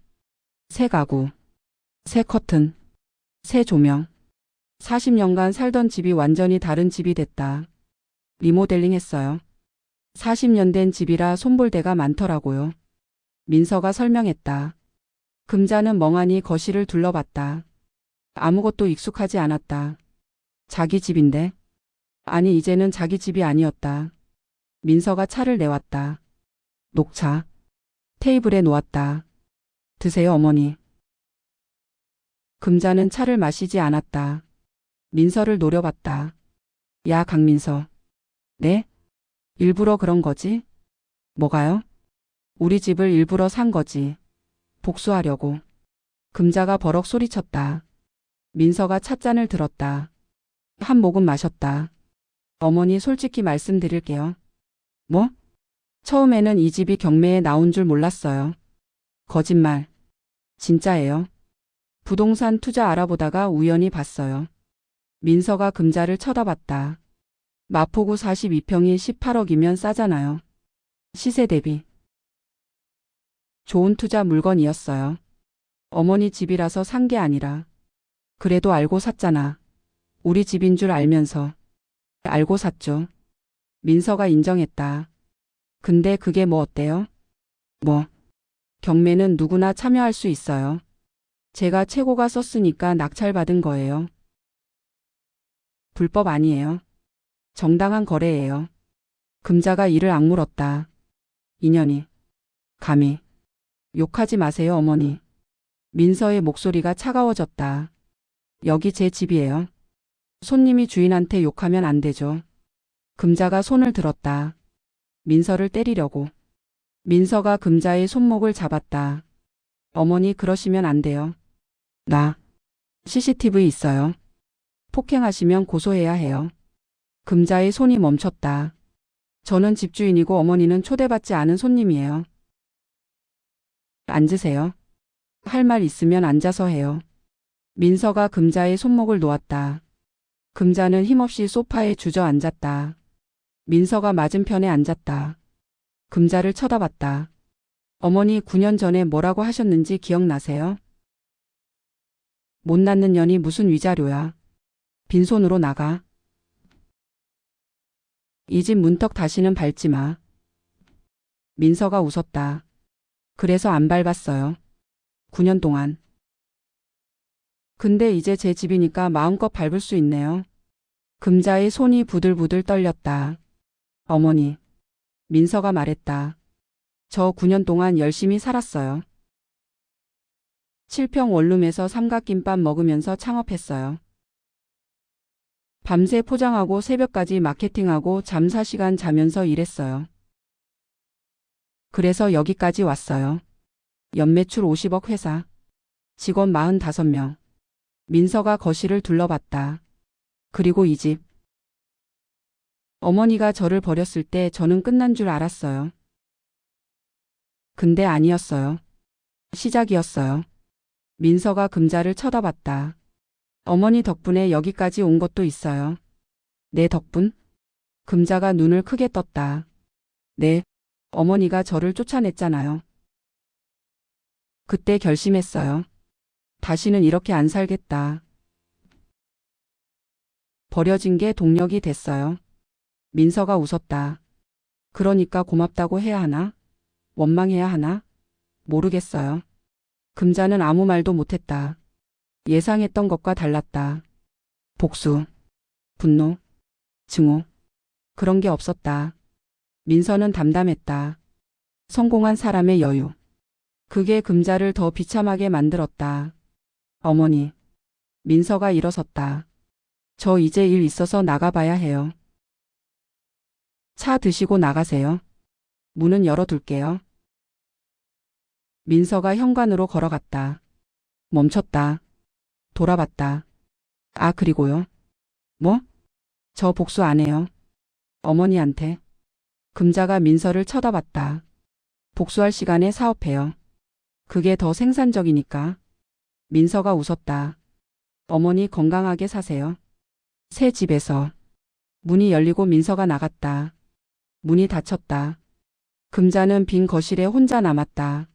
새 가구. 새 커튼. 새 조명. 40년간 살던 집이 완전히 다른 집이 됐다. 리모델링 했어요. 40년 된 집이라 손볼데가 많더라고요. 민서가 설명했다. 금자는 멍하니 거실을 둘러봤다. 아무것도 익숙하지 않았다. 자기 집인데? 아니 이제는 자기 집이 아니었다. 민서가 차를 내왔다. 녹차. 테이블에 놓았다. 드세요 어머니. 금자는 차를 마시지 않았다. 민서를 노려봤다. 야 강민서. 네? 일부러 그런 거지? 뭐가요? 우리 집을 일부러 산 거지. 복수하려고. 금자가 버럭 소리쳤다. 민서가 찻잔을 들었다. 한 모금 마셨다. 어머니 솔직히 말씀드릴게요. 뭐? 처음에는 이 집이 경매에 나온 줄 몰랐어요. 거짓말. 진짜예요. 부동산 투자 알아보다가 우연히 봤어요. 민서가 금자를 쳐다봤다. 마포구 42평이 18억이면 싸잖아요. 시세 대비. 좋은 투자 물건이었어요. 어머니 집이라서 산 게 아니라. 그래도 알고 샀잖아. 우리 집인 줄 알면서. 알고 샀죠. 민서가 인정했다. 근데 그게 뭐 어때요? 뭐. 경매는 누구나 참여할 수 있어요. 제가 최고가 썼으니까 낙찰받은 거예요. 불법 아니에요. 정당한 거래예요. 금자가 이를 악물었다. 인연이. 감히. 욕하지 마세요, 어머니. 민서의 목소리가 차가워졌다. 여기 제 집이에요. 손님이 주인한테 욕하면 안 되죠. 금자가 손을 들었다. 민서를 때리려고. 민서가 금자의 손목을 잡았다. 어머니 그러시면 안 돼요. 나 CCTV 있어요. 폭행하시면 고소해야 해요. 금자의 손이 멈췄다. 저는 집주인이고 어머니는 초대받지 않은 손님이에요. 앉으세요. 할 말 있으면 앉아서 해요. 민서가 금자의 손목을 놓았다. 금자는 힘없이 소파에 주저앉았다. 민서가 맞은편에 앉았다. 금자를 쳐다봤다. 어머니 9년 전에 뭐라고 하셨는지 기억나세요? 못 낳는 년이 무슨 위자료야. 빈손으로 나가. 이 집 문턱 다시는 밟지 마. 민서가 웃었다. 그래서 안 밟았어요. 9년 동안. 근데 이제 제 집이니까 마음껏 밟을 수 있네요. 금자의 손이 부들부들 떨렸다. 어머니. 민서가 말했다. 저 9년 동안 열심히 살았어요. 7평 원룸에서 삼각김밥 먹으면서 창업했어요. 밤새 포장하고 새벽까지 마케팅하고 잠 4시간 자면서 일했어요. 그래서 여기까지 왔어요. 연매출 50억 회사. 직원 45명. 민서가 거실을 둘러봤다. 그리고 이 집. 어머니가 저를 버렸을 때 저는 끝난 줄 알았어요. 근데 아니었어요. 시작이었어요. 민서가 금자를 쳐다봤다. 어머니 덕분에 여기까지 온 것도 있어요. 내 덕분? 금자가 눈을 크게 떴다. 네, 어머니가 저를 쫓아냈잖아요. 그때 결심했어요. 다시는 이렇게 안 살겠다. 버려진 게 동력이 됐어요. 민서가 웃었다. 그러니까 고맙다고 해야 하나? 원망해야 하나? 모르겠어요. 금자는 아무 말도 못했다. 예상했던 것과 달랐다. 복수, 분노, 증오. 그런 게 없었다. 민서는 담담했다. 성공한 사람의 여유. 그게 금자를 더 비참하게 만들었다. 어머니. 민서가 일어섰다. 저 이제 일 있어서 나가봐야 해요. 차 드시고 나가세요. 문은 열어둘게요. 민서가 현관으로 걸어갔다. 멈췄다. 돌아봤다. 아, 그리고요. 뭐? 저 복수 안 해요. 어머니한테. 금자가 민서를 쳐다봤다. 복수할 시간에 사업해요. 그게 더 생산적이니까. 민서가 웃었다. 어머니 건강하게 사세요. 새 집에서. 문이 열리고 민서가 나갔다. 문이 닫혔다. 금자는 빈 거실에 혼자 남았다.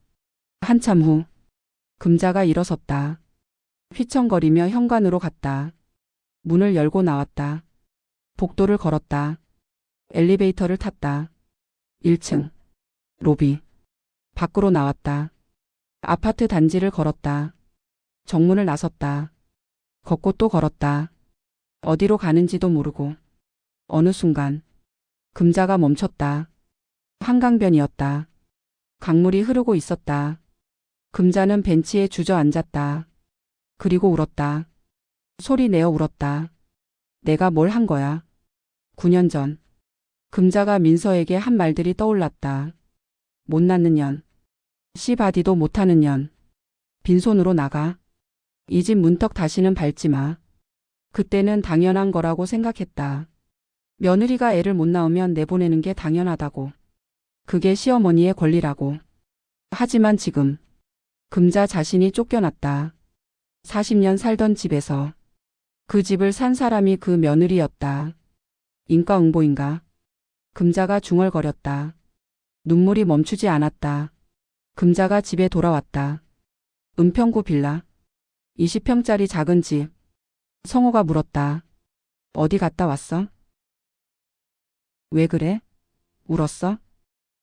한참 후. 금자가 일어섰다. 휘청거리며 현관으로 갔다. 문을 열고 나왔다. 복도를 걸었다. 엘리베이터를 탔다. 1층. 로비. 밖으로 나왔다. 아파트 단지를 걸었다. 정문을 나섰다. 걷고 또 걸었다. 어디로 가는지도 모르고. 어느 순간. 금자가 멈췄다. 한강변이었다. 강물이 흐르고 있었다. 금자는 벤치에 주저앉았다. 그리고 울었다. 소리 내어 울었다. 내가 뭘 한 거야. 9년 전. 금자가 민서에게 한 말들이 떠올랐다. 못 낳는 년. 씨바디도 못하는 년. 빈손으로 나가. 이 집 문턱 다시는 밟지 마. 그때는 당연한 거라고 생각했다. 며느리가 애를 못 낳으면 내보내는 게 당연하다고. 그게 시어머니의 권리라고. 하지만 지금. 금자 자신이 쫓겨났다. 40년 살던 집에서. 그 집을 산 사람이 그 며느리였다. 인과응보인가? 금자가 중얼거렸다. 눈물이 멈추지 않았다. 금자가 집에 돌아왔다. 은평구 빌라. 20평짜리 작은 집. 성호가 물었다. 어디 갔다 왔어? 왜 그래? 울었어?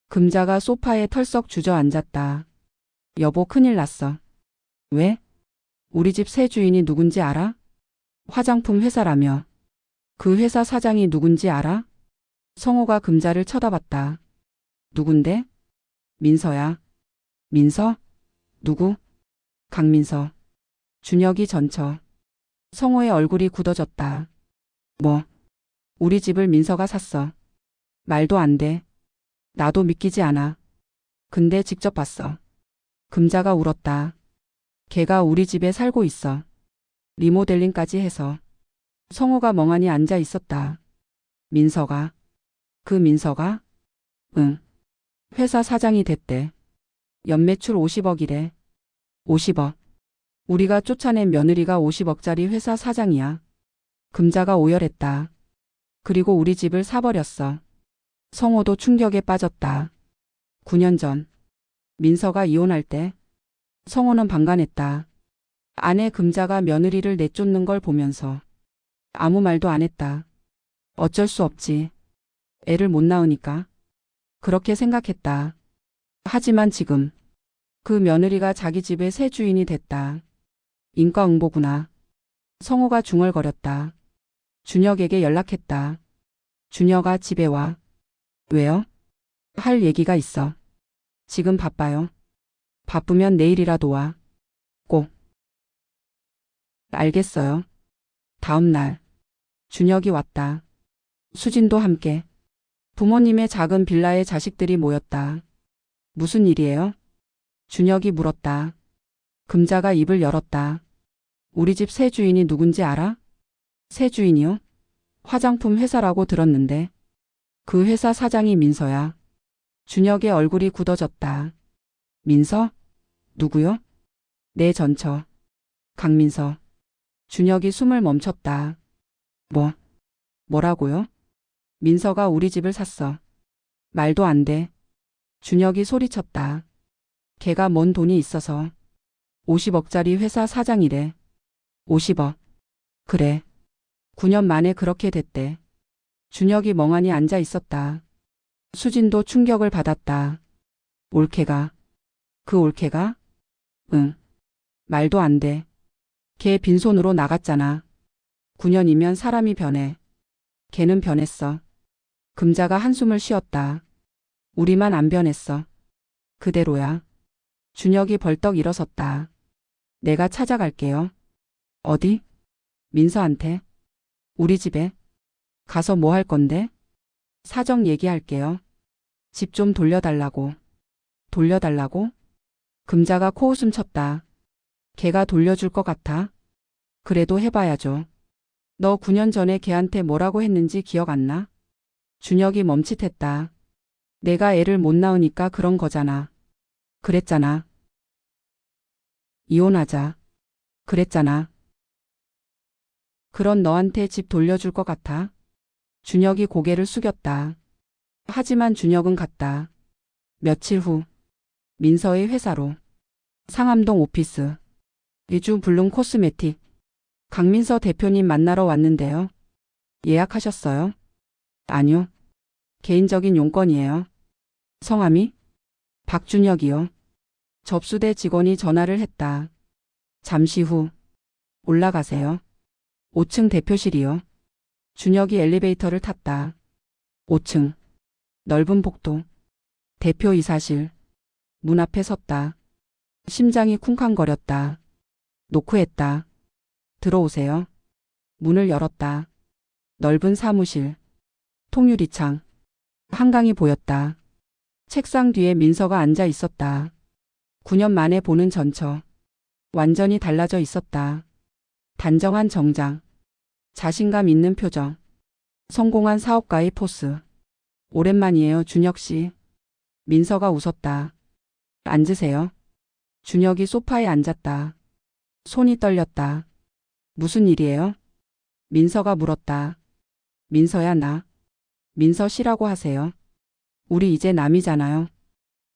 금자가 소파에 털썩 주저앉았다. 여보 큰일 났어. 왜? 우리 집 새 주인이 누군지 알아? 화장품 회사라며. 그 회사 사장이 누군지 알아? 성호가 금자를 쳐다봤다. 누군데? 민서야. 민서? 누구? 강민서. 준혁이 전처. 성호의 얼굴이 굳어졌다. 뭐? 우리 집을 민서가 샀어. 말도 안 돼. 나도 믿기지 않아. 근데 직접 봤어. 금자가 울었다. 걔가 우리 집에 살고 있어. 리모델링까지 해서. 성호가 멍하니 앉아 있었다. 민서가? 그 민서가? 응. 회사 사장이 됐대. 연매출 50억이래. 50억. 우리가 쫓아낸 며느리가 50억짜리 회사 사장이야. 금자가 오열했다. 그리고 우리 집을 사버렸어. 성호도 충격에 빠졌다. 9년 전 민서가 이혼할 때 성호는 방관했다. 아내 금자가 며느리를 내쫓는 걸 보면서 아무 말도 안 했다. 어쩔 수 없지. 애를 못 낳으니까. 그렇게 생각했다. 하지만 지금 그 며느리가 자기 집의 새 주인이 됐다. 인과응보구나. 성호가 중얼거렸다. 준혁에게 연락했다. 준혁아 집에 와. 왜요? 할 얘기가 있어. 지금 바빠요. 바쁘면 내일이라도 와. 꼭. 알겠어요. 다음 날 준혁이 왔다. 수진도 함께. 부모님의 작은 빌라에 자식들이 모였다. 무슨 일이에요? 준혁이 물었다. 금자가 입을 열었다. 우리 집 새 주인이 누군지 알아? 새 주인이요? 화장품 회사라고 들었는데. 그 회사 사장이 민서야. 준혁의 얼굴이 굳어졌다. 민서? 누구요? 내 전처. 강민서. 준혁이 숨을 멈췄다. 뭐라고요? 민서가 우리 집을 샀어. 말도 안 돼. 준혁이 소리쳤다. 걔가 뭔 돈이 있어서. 50억짜리 회사 사장이래. 50억. 그래. 9년 만에 그렇게 됐대. 준혁이 멍하니 앉아 있었다. 수진도 충격을 받았다. 올케가. 그 올케가? 응. 말도 안 돼. 걔 빈손으로 나갔잖아. 9년이면 사람이 변해. 걔는 변했어. 금자가 한숨을 쉬었다. 우리만 안 변했어. 그대로야. 준혁이 벌떡 일어섰다. 내가 찾아갈게요. 어디? 민서한테. 우리 집에. 가서 뭐 할 건데? 사정 얘기할게요. 집 좀 돌려달라고. 돌려달라고? 금자가 코웃음 쳤다. 걔가 돌려줄 것 같아? 그래도 해봐야죠. 너 9년 전에 걔한테 뭐라고 했는지 기억 안 나? 준혁이 멈칫했다. 내가 애를 못 낳으니까 그런 거잖아. 그랬잖아. 이혼하자. 그랬잖아. 그런 너한테 집 돌려줄 것 같아? 준혁이 고개를 숙였다. 하지만 준혁은 갔다. 며칠 후 민서의 회사로. 상암동 오피스. 이주 블룸 코스메틱. 강민서 대표님 만나러 왔는데요. 예약하셨어요? 아니요. 개인적인 용건이에요. 성함이? 박준혁이요. 접수대 직원이 전화를 했다. 잠시 후. 올라가세요. 5층 대표실이요. 준혁이 엘리베이터를 탔다. 5층. 넓은 복도. 대표이사실. 문 앞에 섰다. 심장이 쿵쾅거렸다. 노크했다. 들어오세요. 문을 열었다. 넓은 사무실. 통유리창. 한강이 보였다. 책상 뒤에 민서가 앉아 있었다. 9년 만에 보는 전처. 완전히 달라져 있었다. 단정한 정장. 자신감 있는 표정. 성공한 사업가의 포스. 오랜만이에요, 준혁 씨. 민서가 웃었다. 앉으세요. 준혁이 소파에 앉았다. 손이 떨렸다. 무슨 일이에요? 민서가 물었다. 민서야 나. 민서 씨라고 하세요. 우리 이제 남이잖아요.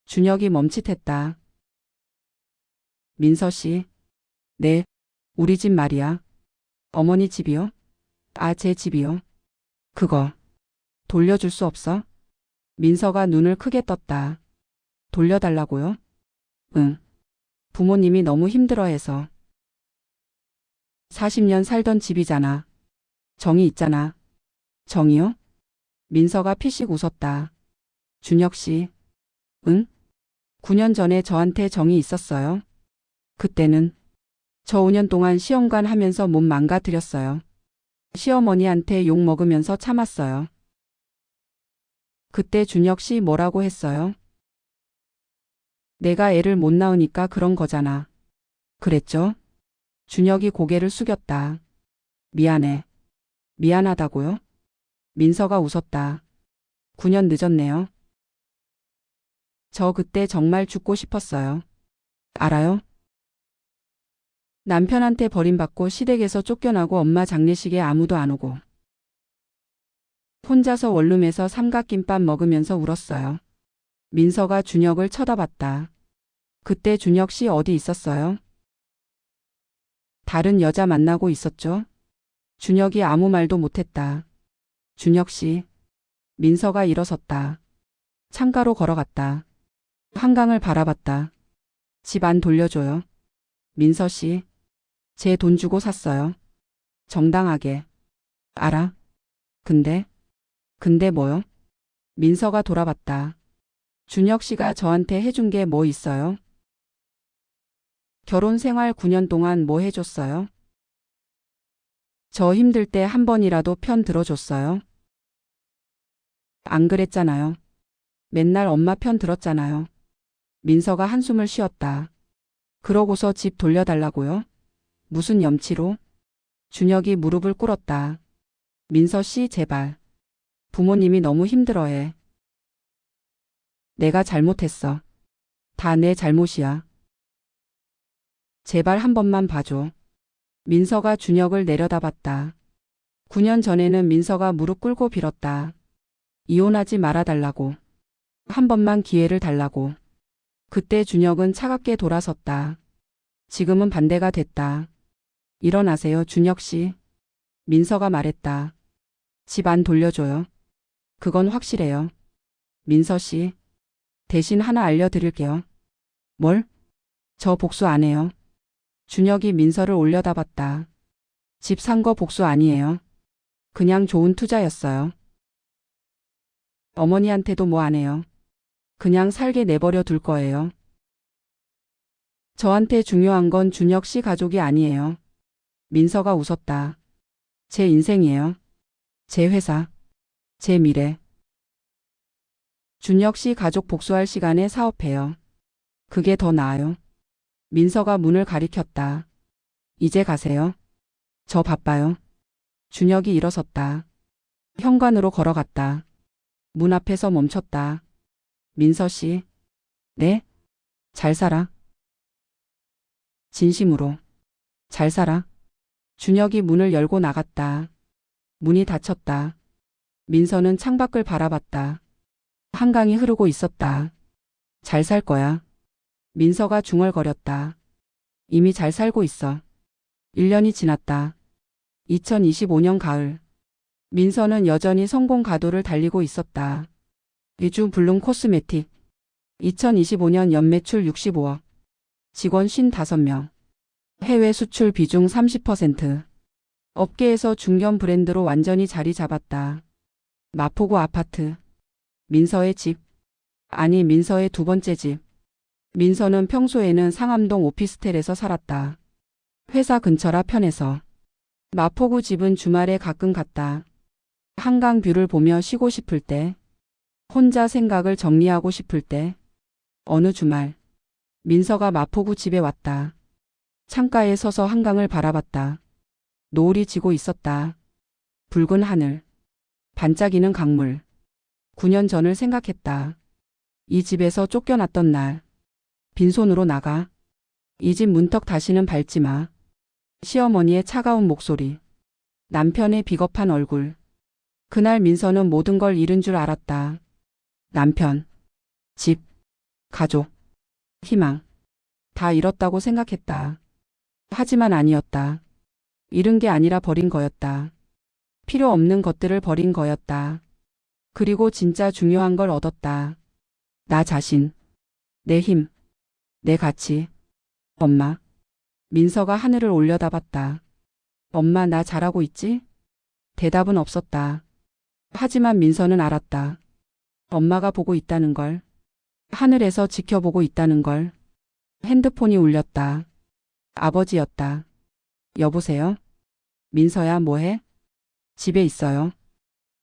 준혁이 멈칫했다. 민서 씨. 네. 우리 집 말이야. 어머니 집이요? 아, 제 집이요. 그거. 돌려줄 수 없어? 민서가 눈을 크게 떴다. 돌려달라고요? 응. 부모님이 너무 힘들어해서. 40년 살던 집이잖아. 정이 있잖아. 정이요? 민서가 피식 웃었다. 준혁 씨. 응? 9년 전에 저한테 정이 있었어요. 그때는 저 5년 동안 시험관 하면서 몸 망가뜨렸어요. 시어머니한테 욕 먹으면서 참았어요. 그때 준혁 씨 뭐라고 했어요? 내가 애를 못 낳으니까 그런 거잖아. 그랬죠? 준혁이 고개를 숙였다. 미안해. 미안하다고요? 민서가 웃었다. 9년 늦었네요. 저 그때 정말 죽고 싶었어요. 알아요? 남편한테 버림받고 시댁에서 쫓겨나고 엄마 장례식에 아무도 안 오고 혼자서 원룸에서 삼각김밥 먹으면서 울었어요. 민서가 준혁을 쳐다봤다. 그때 준혁 씨 어디 있었어요? 다른 여자 만나고 있었죠? 준혁이 아무 말도 못했다. 준혁 씨. 민서가 일어섰다. 창가로 걸어갔다. 한강을 바라봤다. 집 안 돌려줘요. 민서 씨. 제 돈 주고 샀어요. 정당하게. 알아? 근데 뭐요? 민서가 돌아봤다. 준혁 씨가 저한테 해준 게 뭐 있어요? 결혼 생활 9년 동안 뭐 해줬어요? 저 힘들 때 한 번이라도 편 들어줬어요? 안 그랬잖아요. 맨날 엄마 편 들었잖아요. 민서가 한숨을 쉬었다. 그러고서 집 돌려달라고요? 무슨 염치로? 준혁이 무릎을 꿇었다. 민서 씨 제발. 부모님이 너무 힘들어해. 내가 잘못했어. 다 내 잘못이야. 제발 한 번만 봐줘. 민서가 준혁을 내려다봤다. 9년 전에는 민서가 무릎 꿇고 빌었다. 이혼하지 말아달라고. 한 번만 기회를 달라고. 그때 준혁은 차갑게 돌아섰다. 지금은 반대가 됐다. 일어나세요, 준혁 씨. 민서가 말했다. 집 안 돌려줘요. 그건 확실해요. 민서 씨. 대신 하나 알려드릴게요. 뭘? 저 복수 안 해요. 준혁이 민서를 올려다봤다. 집 산 거 복수 아니에요. 그냥 좋은 투자였어요. 어머니한테도 뭐 안 해요. 그냥 살게 내버려 둘 거예요. 저한테 중요한 건 준혁 씨 가족이 아니에요. 민서가 웃었다. 제 인생이에요. 제 회사. 제 미래. 준혁 씨 가족 복수할 시간에 사업해요. 그게 더 나아요. 민서가 문을 가리켰다. 이제 가세요. 저 바빠요. 준혁이 일어섰다. 현관으로 걸어갔다. 문 앞에서 멈췄다. 민서 씨. 네? 잘 살아. 진심으로. 잘 살아. 준혁이 문을 열고 나갔다. 문이 닫혔다. 민서는 창밖을 바라봤다. 한강이 흐르고 있었다. 잘 살 거야. 민서가 중얼거렸다. 이미 잘 살고 있어. 1년이 지났다. 2025년 가을. 민서는 여전히 성공 가도를 달리고 있었다. 위주 블룸 코스메틱. 2025년 연매출 65억. 직원 55명. 해외 수출 비중 30%. 업계에서 중견 브랜드로 완전히 자리 잡았다. 마포구 아파트. 민서의 집. 아니 민서의 두 번째 집. 민서는 평소에는 상암동 오피스텔에서 살았다. 회사 근처라 편해서. 마포구 집은 주말에 가끔 갔다. 한강 뷰를 보며 쉬고 싶을 때. 혼자 생각을 정리하고 싶을 때. 어느 주말. 민서가 마포구 집에 왔다. 창가에 서서 한강을 바라봤다. 노을이 지고 있었다. 붉은 하늘. 반짝이는 강물. 9년 전을 생각했다. 이 집에서 쫓겨났던 날. 빈손으로 나가. 이 집 문턱 다시는 밟지 마. 시어머니의 차가운 목소리. 남편의 비겁한 얼굴. 그날 민서는 모든 걸 잃은 줄 알았다. 남편. 집. 가족. 희망. 다 잃었다고 생각했다. 하지만 아니었다. 잃은 게 아니라 버린 거였다. 필요 없는 것들을 버린 거였다. 그리고 진짜 중요한 걸 얻었다. 나 자신. 내 힘. 내 가치. 엄마. 민서가 하늘을 올려다봤다. 엄마 나 잘하고 있지? 대답은 없었다. 하지만 민서는 알았다. 엄마가 보고 있다는 걸. 하늘에서 지켜보고 있다는 걸. 핸드폰이 울렸다. 아버지였다. 여보세요? 민서야, 뭐해? 집에 있어요.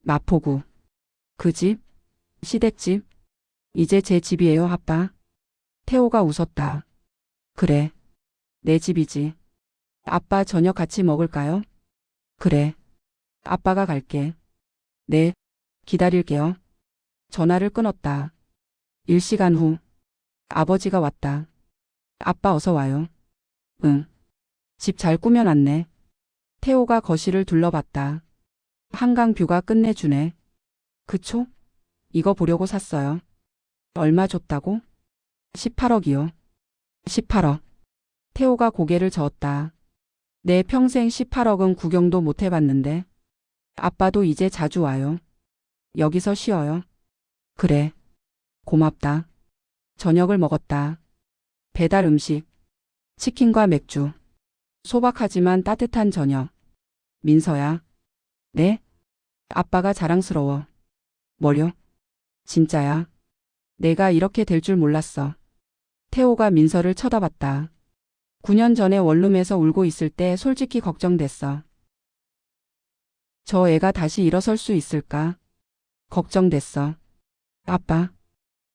마포구. 그 집? 시댁집? 이제 제 집이에요, 아빠. 태호가 웃었다. 그래. 내 집이지. 아빠 저녁 같이 먹을까요? 그래. 아빠가 갈게. 네. 기다릴게요. 전화를 끊었다. 1시간 후. 아버지가 왔다. 아빠 어서 와요. 응. 집 잘 꾸며놨네. 태호가 거실을 둘러봤다. 한강 뷰가 끝내주네. 그쵸? 이거 보려고 샀어요. 얼마 줬다고? 18억이요. 18억. 태호가 고개를 저었다. 내 평생 18억은 구경도 못 해봤는데. 아빠도 이제 자주 와요. 여기서 쉬어요. 그래. 고맙다. 저녁을 먹었다. 배달 음식. 치킨과 맥주. 소박하지만 따뜻한 저녁. 민서야. 네? 아빠가 자랑스러워. 뭐려? 진짜야. 내가 이렇게 될 줄 몰랐어. 태호가 민서를 쳐다봤다. 9년 전에 원룸에서 울고 있을 때 솔직히 걱정됐어. 저 애가 다시 일어설 수 있을까? 걱정됐어. 아빠.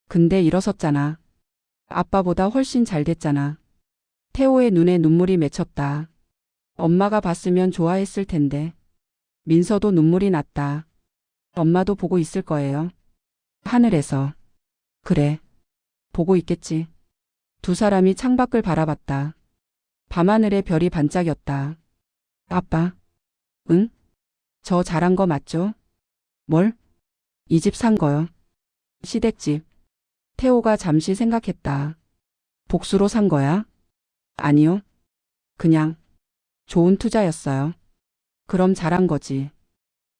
근데 일어섰잖아. 아빠보다 훨씬 잘 됐잖아. 태호의 눈에 눈물이 맺혔다. 엄마가 봤으면 좋아했을 텐데. 민서도 눈물이 났다. 엄마도 보고 있을 거예요. 하늘에서. 그래. 보고 있겠지. 두 사람이 창밖을 바라봤다. 밤하늘에 별이 반짝였다. 아빠. 응? 저 잘한 거 맞죠? 뭘? 이 집 산 거요. 시댁집. 태호가 잠시 생각했다. 복수로 산 거야? 아니요. 그냥 좋은 투자였어요. 그럼 잘한 거지.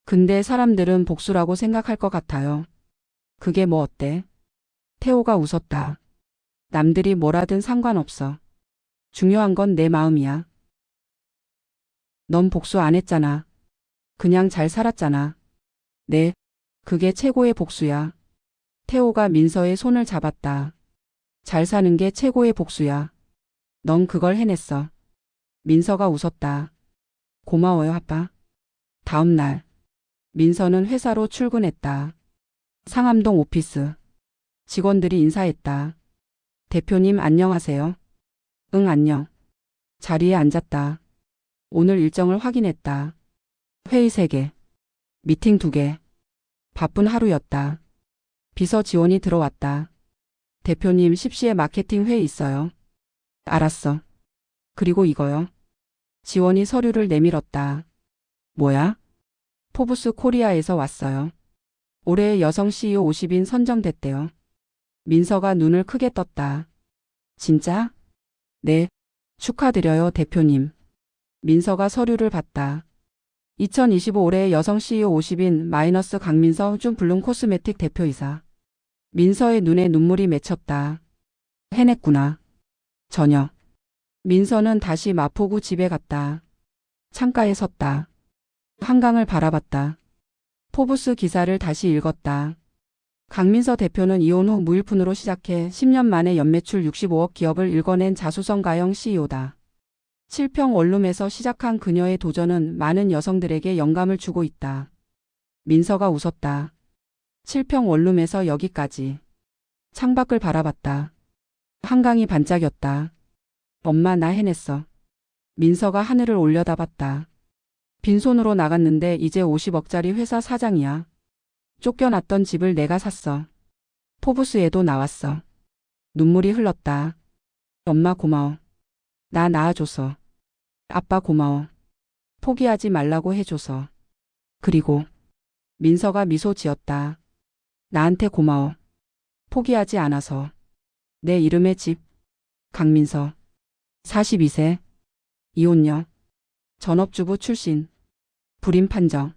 근데 사람들은 복수라고 생각할 것 같아요. 그게 뭐 어때? 태호가 웃었다. 남들이 뭐라든 상관없어. 중요한 건 내 마음이야. 넌 복수 안 했잖아. 그냥 잘 살았잖아. 네, 그게 최고의 복수야. 태호가 민서의 손을 잡았다. 잘 사는 게 최고의 복수야. 넌 그걸 해냈어. 민서가 웃었다. 고마워요, 아빠. 다음 날. 민서는 회사로 출근했다. 상암동 오피스. 직원들이 인사했다. 대표님 안녕하세요. 응, 안녕. 자리에 앉았다. 오늘 일정을 확인했다. 회의 3개. 미팅 2개. 바쁜 하루였다. 비서 지원이 들어왔다. 대표님 10시에 마케팅 회의 있어요. 알았어. 그리고 이거요. 지원이 서류를 내밀었다. 뭐야? 포브스 코리아에서 왔어요. 올해의 여성 CEO 50인 선정됐대요. 민서가 눈을 크게 떴다. 진짜? 네. 축하드려요, 대표님. 민서가 서류를 봤다. 2025 올해의 여성 CEO 50인 마이너스 강민서 준 블룸 코스메틱 대표이사. 민서의 눈에 눈물이 맺혔다. 해냈구나. 저녁. 민서는 다시 마포구 집에 갔다. 창가에 섰다. 한강을 바라봤다. 포브스 기사를 다시 읽었다. 강민서 대표는 이혼 후 무일푼으로 시작해 10년 만에 연매출 65억 기업을 일궈낸 자수성 가형 CEO다. 7평 원룸에서 시작한 그녀의 도전은 많은 여성들에게 영감을 주고 있다. 민서가 웃었다. 7평 원룸에서 여기까지. 창밖을 바라봤다. 한강이 반짝였다. 엄마 나 해냈어. 민서가 하늘을 올려다봤다. 빈손으로 나갔는데 이제 50억짜리 회사 사장이야. 쫓겨났던 집을 내가 샀어. 포브스에도 나왔어. 눈물이 흘렀다. 엄마 고마워. 나 낳아줘서. 아빠 고마워. 포기하지 말라고 해줘서. 그리고 민서가 미소 지었다. 나한테 고마워. 포기하지 않아서. 내 이름의 집. 강민서. 42세. 이혼녀. 전업주부 출신. 불임 판정.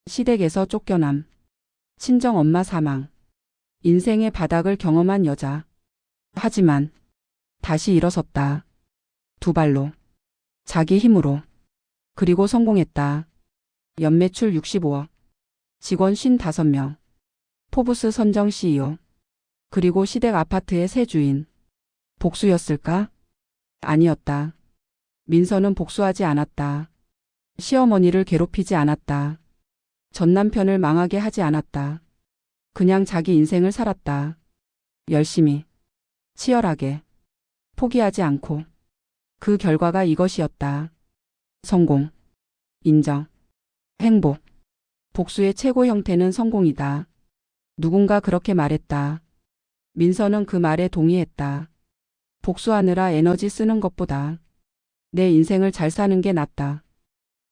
시댁에서 쫓겨남. 친정엄마 사망. 인생의 바닥을 경험한 여자. 하지만 다시 일어섰다. 두 발로. 자기 힘으로. 그리고 성공했다. 연매출 65억. 직원 55명. 포브스 선정 CEO. 그리고 시댁 아파트의 새 주인. 복수였을까? 아니었다. 민서는 복수하지 않았다. 시어머니를 괴롭히지 않았다. 전 남편을 망하게 하지 않았다. 그냥 자기 인생을 살았다. 열심히, 치열하게, 포기하지 않고. 그 결과가 이것이었다. 성공, 인정, 행복. 복수의 최고 형태는 성공이다. 누군가 그렇게 말했다. 민서는 그 말에 동의했다. 복수하느라 에너지 쓰는 것보다 내 인생을 잘 사는 게 낫다.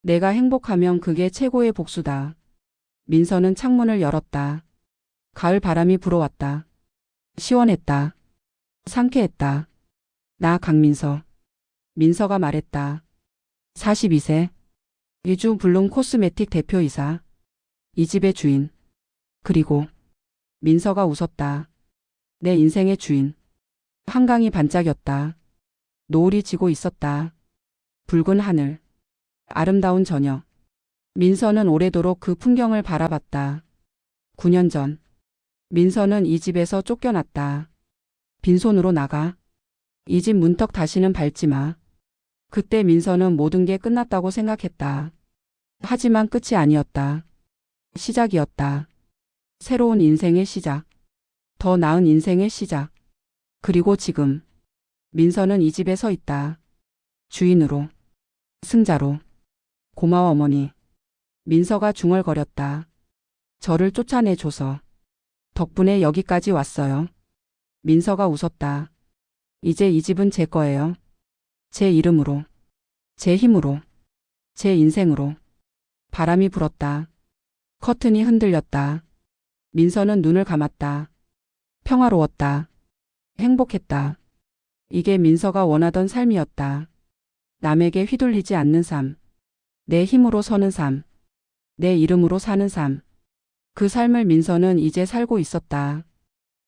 내가 행복하면 그게 최고의 복수다. 민서는 창문을 열었다. 가을 바람이 불어왔다. 시원했다. 상쾌했다. 나 강민서. 민서가 말했다. 42세. 위주 블룸 코스메틱 대표이사. 이 집의 주인. 그리고 민서가 웃었다. 내 인생의 주인. 한강이 반짝였다. 노을이 지고 있었다. 붉은 하늘. 아름다운 저녁. 민서는 오래도록 그 풍경을 바라봤다. 9년 전. 민서는 이 집에서 쫓겨났다. 빈손으로 나가. 이 집 문턱 다시는 밟지 마. 그때 민서는 모든 게 끝났다고 생각했다. 하지만 끝이 아니었다. 시작이었다. 새로운 인생의 시작. 더 나은 인생의 시작. 그리고 지금 민서는 이 집에 서 있다. 주인으로. 승자로. 고마워 어머니. 민서가 중얼거렸다. 저를 쫓아내줘서. 덕분에 여기까지 왔어요. 민서가 웃었다. 이제 이 집은 제 거예요. 제 이름으로. 제 힘으로. 제 인생으로. 바람이 불었다. 커튼이 흔들렸다. 민서는 눈을 감았다. 평화로웠다. 행복했다. 이게 민서가 원하던 삶이었다. 남에게 휘둘리지 않는 삶. 내 힘으로 서는 삶. 내 이름으로 사는 삶. 그 삶을 민서는 이제 살고 있었다.